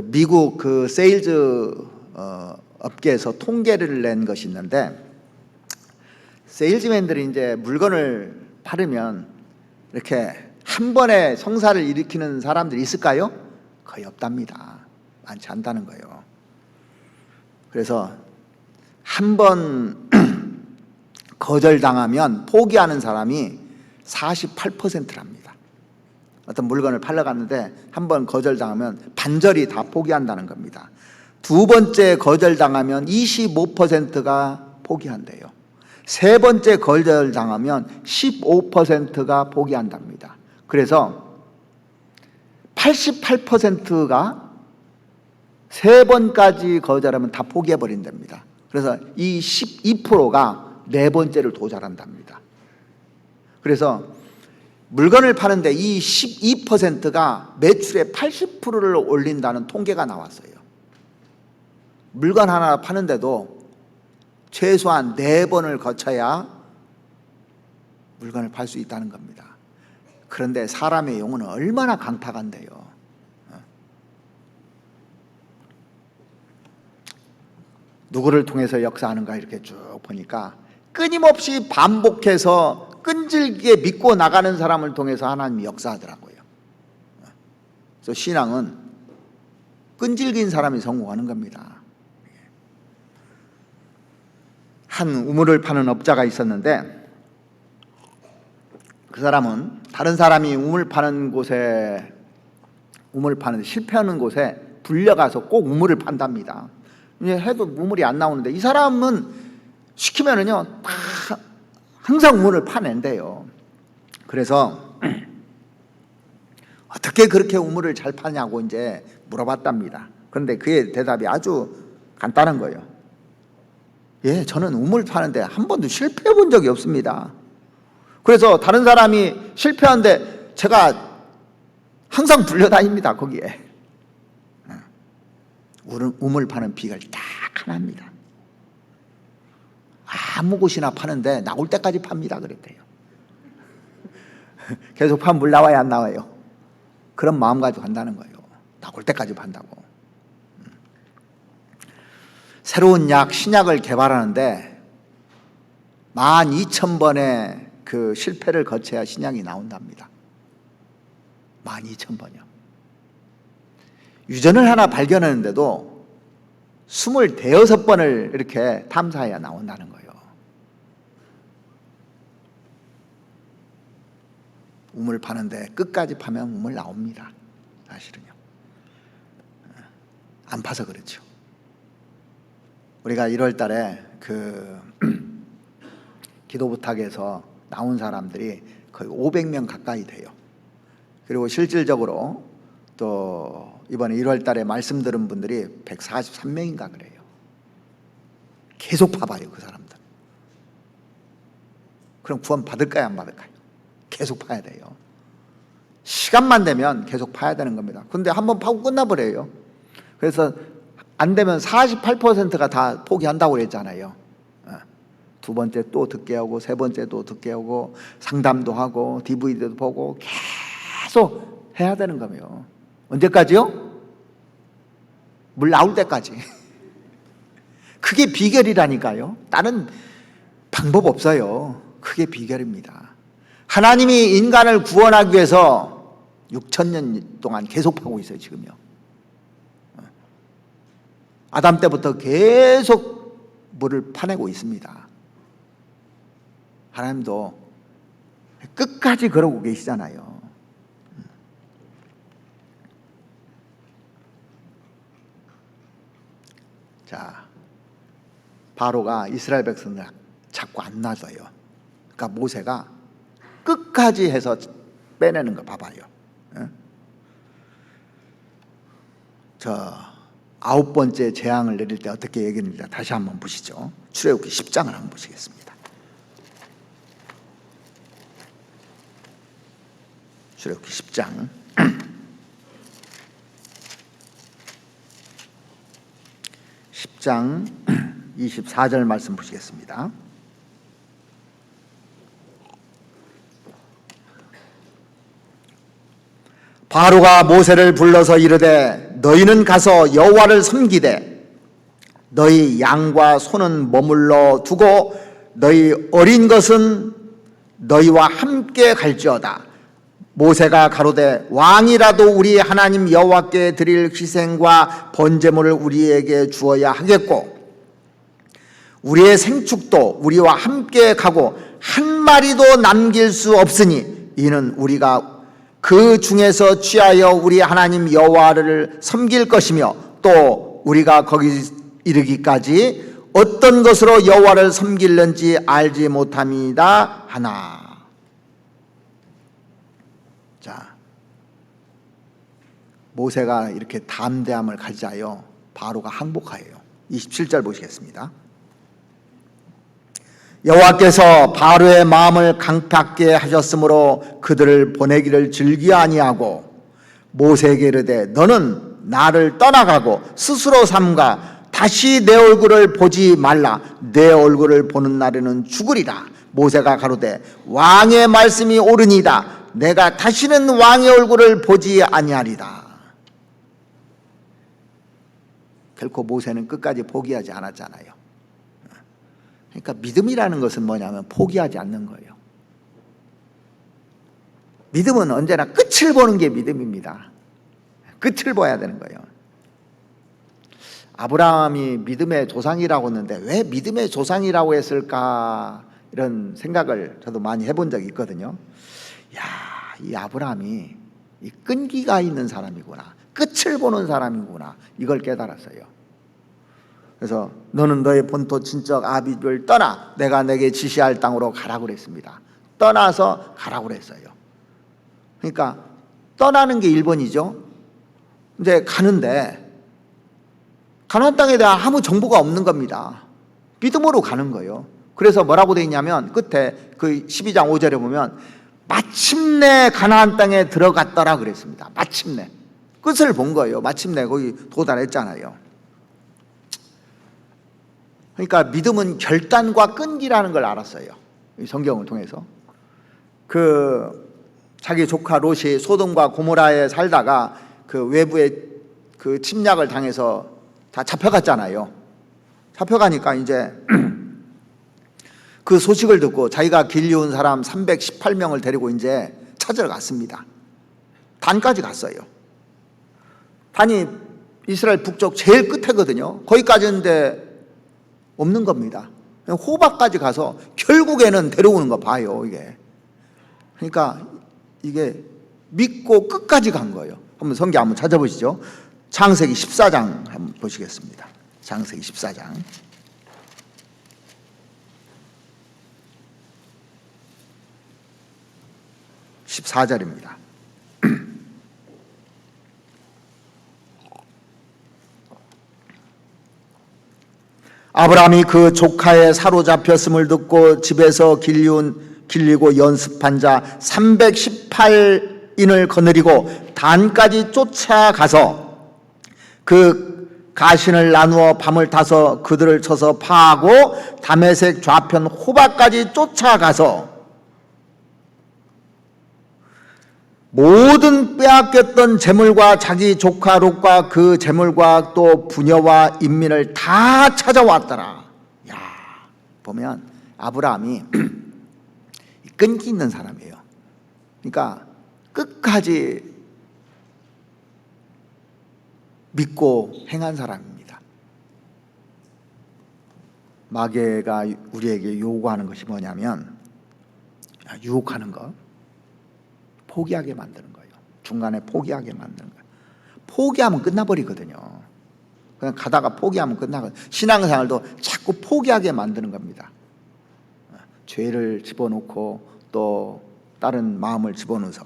미국 세일즈 업계에서 통계를 낸 것이 있는데, 세일즈맨들이 이제 물건을 팔으면 이렇게 한 번에 성사를 일으키는 사람들이 있을까요? 거의 없답니다. 많지 않다는 거예요. 그래서 한 번 거절당하면 포기하는 사람이 48%랍니다. 어떤 물건을 팔러 갔는데 한 번 거절당하면 반절이 다 포기한다는 겁니다. 두 번째 거절당하면 25%가 포기한대요. 세 번째 거절당하면 15%가 포기한답니다. 그래서 88%가 세 번까지 거절하면 다 포기해버린답니다. 그래서 이 12%가 네 번째를 도전한답니다. 그래서 물건을 파는데 이 12%가 매출의 80%를 올린다는 통계가 나왔어요. 물건 하나 파는데도 최소한 4번을 거쳐야 물건을 팔 수 있다는 겁니다. 그런데 사람의 영혼은 얼마나 강팍한데요. 누구를 통해서 역사하는가 이렇게 쭉 보니까 끊임없이 반복해서 끈질기게 믿고 나가는 사람을 통해서 하나님이 역사하더라고요. 그래서 신앙은 끈질긴 사람이 성공하는 겁니다. 한 우물을 파는 업자가 있었는데 그 사람은 다른 사람이 우물 파는 실패하는 곳에 불려가서 꼭 우물을 판답니다. 해도 우물이 안 나오는데 이 사람은 시키면은요 다 항상 우물을 파낸대요. 그래서 어떻게 그렇게 우물을 잘 파냐고 이제 물어봤답니다. 그런데 그의 대답이 아주 간단한 거예요. 예, 저는 우물 파는데 한 번도 실패해 본 적이 없습니다. 그래서 다른 사람이 실패하는데 제가 항상 불려다닙니다. 거기에 우물 파는 비결 딱 하나입니다. 아무 곳이나 파는데 나올 때까지 팝니다. 그랬대요. 계속 파면 물 나와야 안 나와요? 그런 마음 가지고 간다는 거예요. 나올 때까지 판다고. 새로운 약, 신약을 개발하는데 12,000번의 그 실패를 거쳐야 신약이 나온답니다. 12,000번이요. 유전을 하나 발견하는데도 26번을 이렇게 탐사해야 나온다는 거예요. 우물 파는데 끝까지 파면 우물 나옵니다. 사실은요. 안 파서 그렇죠. 우리가 1월 달에 그 기도 부탁에서 나온 사람들이 거의 500명 가까이 돼요. 그리고 실질적으로 또 이번에 1월 달에 말씀 들은 분들이 143명인가 그래요. 계속 파봐요, 그 사람들. 그럼 구원 받을까요, 안 받을까요? 계속 파야 돼요. 시간만 되면 계속 파야 되는 겁니다. 근데 한번 파고 끝나버려요. 그래서 안 되면 48%가 다 포기한다고 그랬잖아요. 두 번째 또 듣게 하고, 세 번째 또 듣게 하고, 상담도 하고, DVD도 보고 계속 해야 되는 거예요. 언제까지요? 물 나올 때까지. 그게 비결이라니까요. 다른 방법 없어요. 그게 비결입니다. 하나님이 인간을 구원하기 위해서 6,000년 동안 계속 하고 있어요. 지금요. 아담 때부터 계속 물을 파내고 있습니다. 하나님도 끝까지 그러고 계시잖아요. 자, 바로가 이스라엘 백성을 자꾸 안 놔줘요. 그러니까 모세가 끝까지 해서 빼내는 거 봐봐요. 저 9번째 재앙을 내릴 때 어떻게 얘기했는지 다시 한번 보시죠. 출애굽기 10장을 한번 보시겠습니다. 출애굽기 10장 10장 24절 말씀 보시겠습니다. 바로가 모세를 불러서 이르되 너희는 가서 여호와를 섬기되 너희 양과 소는 머물러 두고 너희 어린 것은 너희와 함께 갈지어다. 모세가 가로되 왕이라도 우리 하나님 여호와께 드릴 희생과 번제물을 우리에게 주어야 하겠고 우리의 생축도 우리와 함께 가고 한 마리도 남길 수 없으니 이는 우리가 그 중에서 취하여 우리 하나님 여호와를 섬길 것이며 또 우리가 거기 이르기까지 어떤 것으로 여호와를 섬길는지 알지 못함이다 하나. 자, 모세가 이렇게 담대함을 가지자요 바로가 항복하여요. 27절 보시겠습니다. 여호와께서 바로의 마음을 강팍게 하셨으므로 그들을 보내기를 즐겨 아니하고 모세에게 이르되 너는 나를 떠나가고 스스로 삼가 다시 내 얼굴을 보지 말라. 내 얼굴을 보는 날에는 죽으리라. 모세가 가로되 왕의 말씀이 옳으니이다. 내가 다시는 왕의 얼굴을 보지 아니하리다. 결코 모세는 끝까지 포기하지 않았잖아요. 그러니까 믿음이라는 것은 뭐냐면 포기하지 않는 거예요. 믿음은 언제나 끝을 보는 게 믿음입니다. 끝을 봐야 되는 거예요. 아브라함이 믿음의 조상이라고 했는데 왜 믿음의 조상이라고 했을까 이런 생각을 저도 많이 해본 적이 있거든요. 야, 이 아브라함이 이 끈기가 있는 사람이구나, 끝을 보는 사람이구나, 이걸 깨달았어요. 그래서 너는 너의 본토 친척 아비를 떠나 내가 내게 지시할 땅으로 가라고 그랬습니다. 떠나서 가라고 그랬어요. 그러니까 떠나는 게 1번이죠. 이제 가는데 가나안 땅에 대한 아무 정보가 없는 겁니다. 믿음으로 가는 거예요. 그래서 뭐라고 되어 있냐면 끝에 그 12장 5절에 보면 마침내 가나안 땅에 들어갔더라 그랬습니다. 마침내 끝을 본 거예요. 마침내 거기 도달했잖아요. 그러니까 믿음은 결단과 끈기라는 걸 알았어요. 이 성경을 통해서. 자기 조카 롯이 소돔과 고모라에 살다가 그 외부에 그 침략을 당해서 다 잡혀갔잖아요. 잡혀가니까 이제 그 소식을 듣고 자기가 길리온 사람 318명을 데리고 이제 찾으러 갔습니다. 단까지 갔어요. 단이 이스라엘 북쪽 제일 끝에거든요. 거기까지인데 없는 겁니다. 호박까지 가서 결국에는 데려오는 거 봐요, 이게. 그러니까 이게 믿고 끝까지 간 거예요. 한번 성경 한번 찾아보시죠. 창세기 14장 한번 보시겠습니다. 창세기 14장 14절입니다. 아브라함이 그 조카의 사로잡혔음을 듣고 집에서 길리고 연습한 자 318인을 거느리고 단까지 쫓아가서 그 가신을 나누어 밤을 타서 그들을 쳐서 파하고 다메섹 좌편 호박까지 쫓아가서 모든 빼앗겼던 재물과 자기 조카 롯과 그 재물과 또 부녀와 인민을 다 찾아왔더라. 야, 보면 아브라함이 끈기 있는 사람이에요. 그러니까 끝까지 믿고 행한 사람입니다. 마귀가 우리에게 요구하는 것이 뭐냐면 유혹하는 것, 포기하게 만드는 거예요. 중간에 포기하게 만드는 거예요. 포기하면 끝나버리거든요. 그냥 가다가 포기하면 끝나거든요. 신앙생활도 자꾸 포기하게 만드는 겁니다. 죄를 집어넣고 또 다른 마음을 집어넣어서.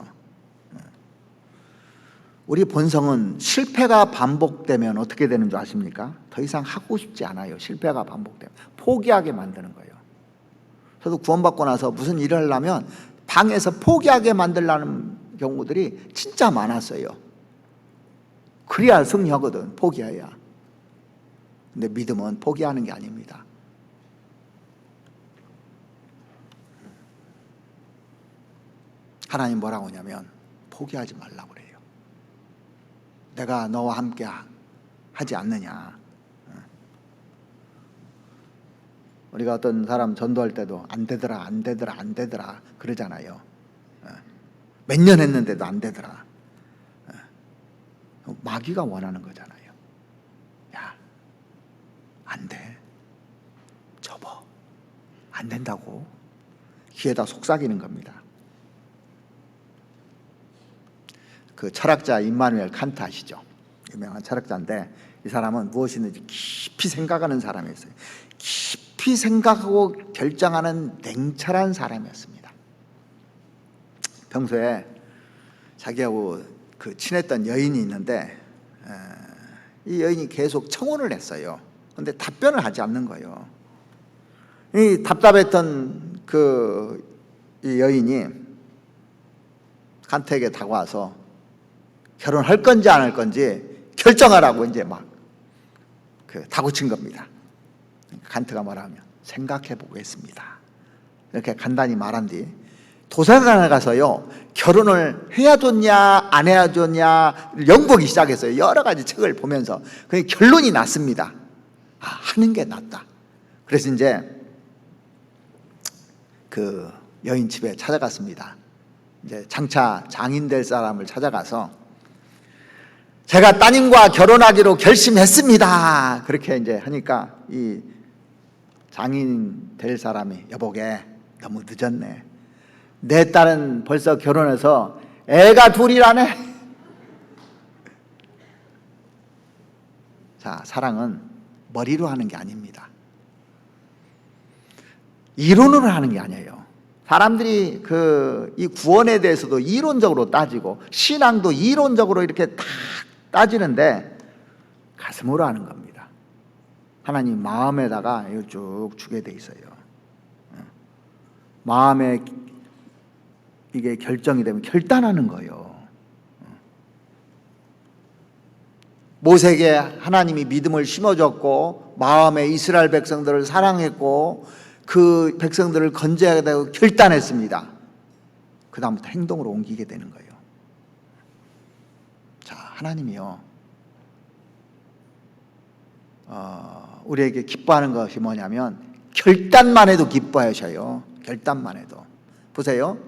우리 본성은 실패가 반복되면 어떻게 되는 줄 아십니까? 더 이상 하고 싶지 않아요. 실패가 반복되면 포기하게 만드는 거예요. 저도 구원받고 나서 무슨 일을 하려면 방에서 포기하게 만들라는 경우들이 진짜 많았어요. 그래야 승리하거든, 포기해야. 근데 믿음은 포기하는 게 아닙니다. 하나님 뭐라고 하냐면 포기하지 말라고 그래요. 내가 너와 함께 하지 않느냐. 우리가 어떤 사람 전도할 때도 안 되더라 그러잖아요. 몇 년 했는데도 안 되더라. 마귀가 원하는 거잖아요. 야, 안 돼. 안 된다고. 귀에다 속삭이는 겁니다. 그 철학자 임마누엘 칸트 아시죠? 유명한 철학자인데 이 사람은 무엇이든지 깊이 생각하는 사람이었어요. 깊이 생각하고 결정하는 냉철한 사람이었습니다. 평소에 자기하고 그 친했던 여인이 있는데 이 여인이 계속 청혼을 했어요. 그런데 답변을 하지 않는 거예요. 이 답답했던 이 여인이 칸트에게 다가와서 결혼할 건지 안 할 건지 결정하라고 이제 막 다구친 겁니다. 칸트가 뭐라면 생각해 보겠습니다. 이렇게 간단히 말한 뒤 도서관에 가서요, 결혼을 해야 좋냐 안 해야 좋냐 연구하기 시작했어요. 여러 가지 책을 보면서. 그 결론이 났습니다. 하는 게 낫다. 그래서 이제 그 여인 집에 찾아갔습니다. 이제 장차 장인 될 사람을 찾아가서 제가 따님과 결혼하기로 결심했습니다. 그렇게 이제 하니까 이 장인 될 사람이 여보게 너무 늦었네. 내 딸은 벌써 결혼해서 애가 둘이라네. 자, 사랑은 머리로 하는 게 아닙니다. 이론으로 하는 게 아니에요. 사람들이 이 구원에 대해서도 이론적으로 따지고 신앙도 이론적으로 이렇게 딱 따지는데 가슴으로 하는 겁니다. 하나님 마음에다가 이거 쭉 주게 돼 있어요. 마음에 이게 결정이 되면 결단하는 거예요. 모세에게 하나님이 믿음을 심어줬고 마음에 이스라엘 백성들을 사랑했고 그 백성들을 건져야 되고 결단했습니다. 그 다음부터 행동으로 옮기게 되는 거예요. 자, 하나님이요, 우리에게 기뻐하는 것이 뭐냐면 결단만 해도 기뻐하셔요. 결단만 해도. 보세요,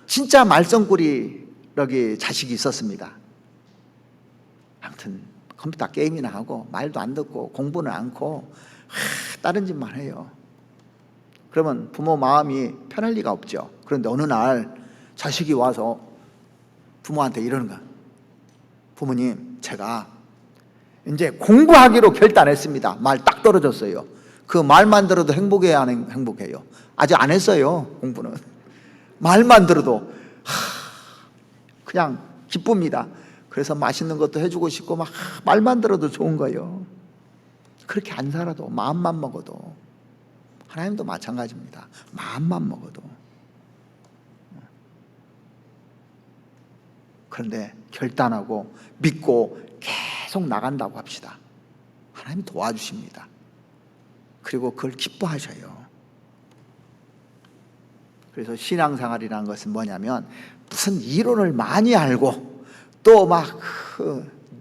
진짜 말썽꾸러기 자식이 있었습니다. 아무튼 컴퓨터 게임이나 하고 말도 안 듣고 공부는 않고 다른 짓만 해요. 그러면 부모 마음이 편할 리가 없죠. 그런데 어느 날 자식이 와서 부모한테 이러는 거야. 부모님, 제가 이제 공부하기로 결단했습니다. 말 딱 떨어졌어요. 그 말만 들어도 행복해야 하는 행복해요. 아직 안 했어요, 공부는. 말만 들어도 그냥 기쁩니다. 그래서 맛있는 것도 해주고 싶고 막 말만 들어도 좋은 거예요. 그렇게 안 살아도, 마음만 먹어도. 하나님도 마찬가지입니다. 마음만 먹어도. 그런데 결단하고 믿고 계속 나간다고 합시다. 하나님 도와주십니다. 그리고 그걸 기뻐하셔요. 그래서 신앙생활이라는 것은 뭐냐면 무슨 이론을 많이 알고 또 막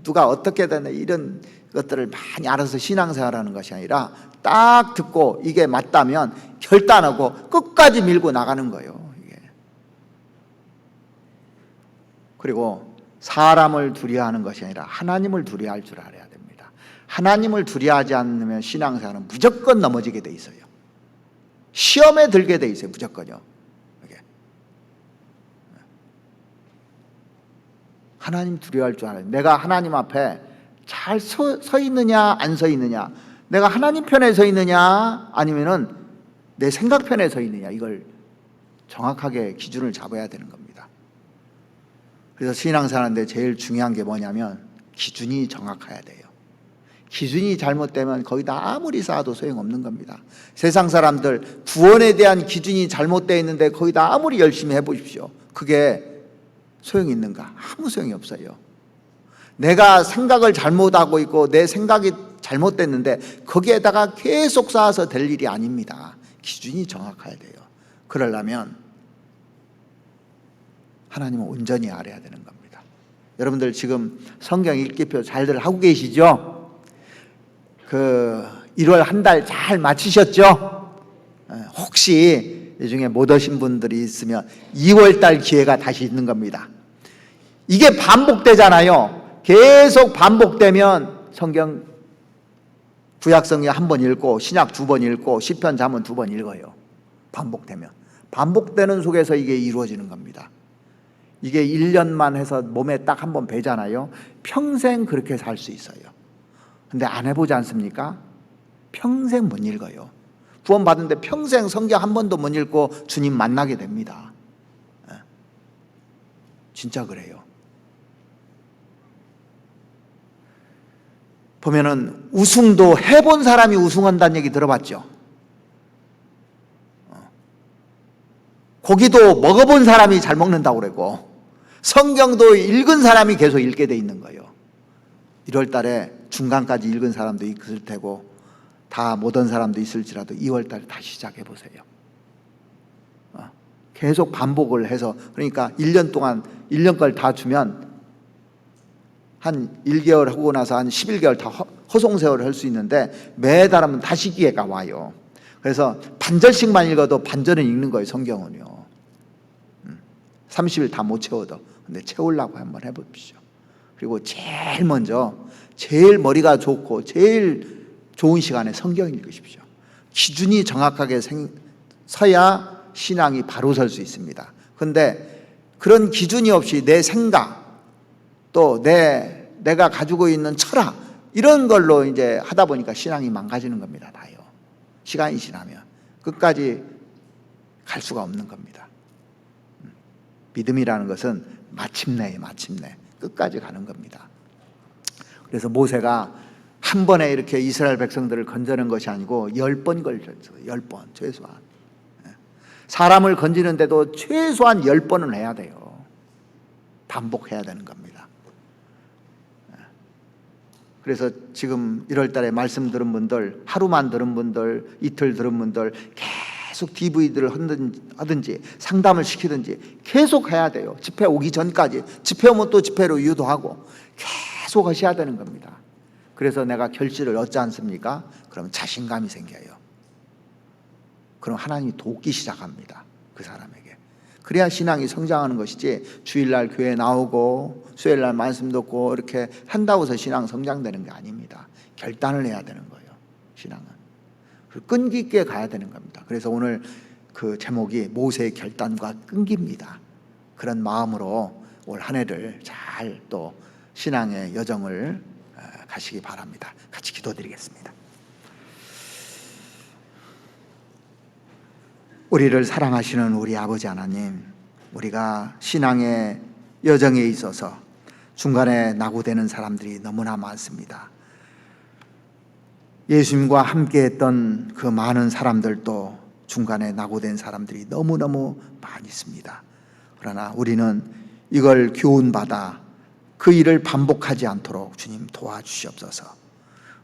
누가 어떻게 되나 이런 것들을 많이 알아서 신앙생활하는 것이 아니라 딱 듣고 이게 맞다면 결단하고 끝까지 밀고 나가는 거예요. 이게. 그리고 사람을 두려워하는 것이 아니라 하나님을 두려워할 줄 알아야 됩니다. 하나님을 두려워하지 않으면 신앙생활은 무조건 넘어지게 돼 있어요. 시험에 들게 돼 있어요. 무조건요. 이게. 하나님 두려워할 줄 알아요. 내가 하나님 앞에 잘 서 있느냐 안 서 있느냐, 내가 하나님 편에 서 있느냐 아니면은 내 생각 편에 서 있느냐, 이걸 정확하게 기준을 잡아야 되는 겁니다. 그래서 신앙생활하는데 제일 중요한 게 뭐냐면 기준이 정확해야 돼요. 기준이 잘못되면 거기다 아무리 쌓아도 소용없는 겁니다. 세상 사람들 구원에 대한 기준이 잘못되어 있는데 거기다 아무리 열심히 해보십시오. 그게 소용이 있는가? 아무 소용이 없어요. 내가 생각을 잘못하고 있고 내 생각이 잘못됐는데 거기에다가 계속 쌓아서 될 일이 아닙니다. 기준이 정확해야 돼요. 그러려면 하나님은 온전히 알아야 되는 겁니다. 여러분들 지금 성경 읽기표 잘들 하고 계시죠? 1월 한 달 잘 마치셨죠? 혹시 이 중에 못 오신 분들이 있으면 2월 달 기회가 다시 있는 겁니다. 이게 반복되잖아요. 계속 반복되면 성경 구약 성경 한 번 읽고 신약 2번 읽고 시편 잠언 2번 읽어요. 반복되는 속에서 이게 이루어지는 겁니다. 이게 1년만 해서 몸에 딱 한 번 배잖아요. 평생 그렇게 살 수 있어요. 근데 안 해보지 않습니까? 평생 못 읽어요. 구원받은데 평생 성경 한 번도 못 읽고 주님 만나게 됩니다. 진짜 그래요. 보면은 우승도 해본 사람이 우승한다는 얘기 들어봤죠? 고기도 먹어본 사람이 잘 먹는다고 그러고 성경도 읽은 사람이 계속 읽게 돼 있는 거예요. 1월 달에 중간까지 읽은 사람도 있을 테고 다 못 온 사람도 있을지라도 2월 달에 다시 시작해 보세요. 계속 반복을 해서, 그러니까 1년 동안 1년 걸 다 주면 한 1개월 하고 나서 한 11개월 다 허송세월을 할 수 있는데 매달 하면 다시 기회가 와요. 그래서 반절씩만 읽어도 반절은 읽는 거예요. 성경은요. 30일 다 못 채워도. 근데 채우려고 한번 해보십시오. 그리고 제일 먼저 제일 머리가 좋고 제일 좋은 시간에 성경 읽으십시오. 기준이 정확하게 서야 신앙이 바로 설 수 있습니다. 그런데 그런 기준이 없이 내 생각 또 내가 가지고 있는 철학 이런 걸로 이제 하다 보니까 신앙이 망가지는 겁니다. 다요. 시간이 지나면 끝까지 갈 수가 없는 겁니다. 믿음이라는 것은 마침내 끝까지 가는 겁니다. 그래서 모세가 한 번에 이렇게 이스라엘 백성들을 건져낸 것이 아니고 10번 걸렸어요. 10번 최소한. 사람을 건지는데도 최소한 10번은 해야 돼요. 반복해야 되는 겁니다. 그래서 지금 1월 달에 말씀 들은 분들, 하루만 들은 분들, 이틀 들은 분들 계속 DVD를 하든지 상담을 시키든지 계속 해야 돼요. 집회 오기 전까지. 집회 오면 또 집회로 유도하고 계속 하셔야 되는 겁니다. 그래서 내가 결실을 얻지 않습니까? 그럼 자신감이 생겨요. 그럼 하나님이 돕기 시작합니다. 그 사람에게. 그래야 신앙이 성장하는 것이지 주일날 교회 나오고 수요일날 말씀 듣고 이렇게 한다고 해서 신앙 성장되는 게 아닙니다. 결단을 해야 되는 거예요. 신앙은. 끈기 있게 가야 되는 겁니다. 그래서 오늘 그 제목이 모세의 결단과 끈기입니다. 그런 마음으로 올 한 해를 잘 또 신앙의 여정을 가시기 바랍니다. 같이 기도드리겠습니다. 우리를 사랑하시는 우리 아버지 하나님, 우리가 신앙의 여정에 있어서 중간에 낙오되는 사람들이 너무나 많습니다. 예수님과 함께했던 그 많은 사람들도 중간에 낙오된 사람들이 너무너무 많이 있습니다. 그러나 우리는 이걸 교훈받아 그 일을 반복하지 않도록 주님 도와주시옵소서.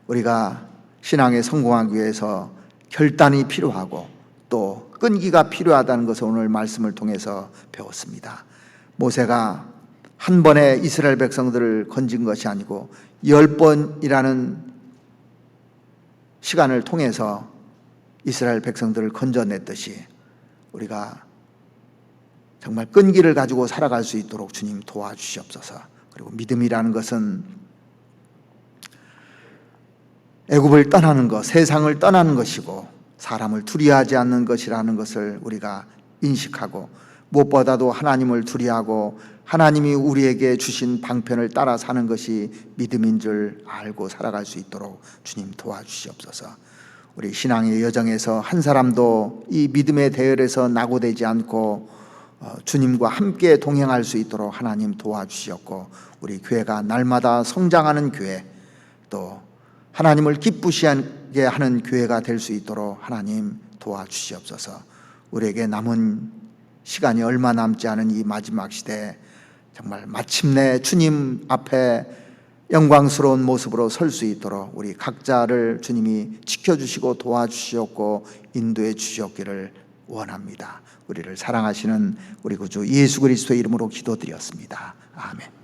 우리가 신앙에 성공하기 위해서 결단이 필요하고 또 끈기가 필요하다는 것을 오늘 말씀을 통해서 배웠습니다. 모세가 한 번에 이스라엘 백성들을 건진 것이 아니고 10번이라는 시간을 통해서 이스라엘 백성들을 건져냈듯이 우리가 정말 끈기를 가지고 살아갈 수 있도록 주님 도와주시옵소서. 그리고 믿음이라는 것은 애굽을 떠나는 것, 세상을 떠나는 것이고 사람을 두려워하지 않는 것이라는 것을 우리가 인식하고 무엇보다도 하나님을 두려워하고 하나님이 우리에게 주신 방편을 따라 사는 것이 믿음인 줄 알고 살아갈 수 있도록 주님 도와주시옵소서. 우리 신앙의 여정에서 한 사람도 이 믿음의 대열에서 낙오되지 않고 주님과 함께 동행할 수 있도록 하나님 도와주시옵고 우리 교회가 날마다 성장하는 교회 또 하나님을 기쁘시게 하는 교회가 될 수 있도록 하나님 도와주시옵소서. 우리에게 남은 시간이 얼마 남지 않은 이 마지막 시대에 정말 마침내 주님 앞에 영광스러운 모습으로 설 수 있도록 우리 각자를 주님이 지켜주시고 도와주시옵고 인도해 주시옵기를 원합니다. 우리를 사랑하시는 우리 구주 예수 그리스도의 이름으로 기도드렸습니다. 아멘.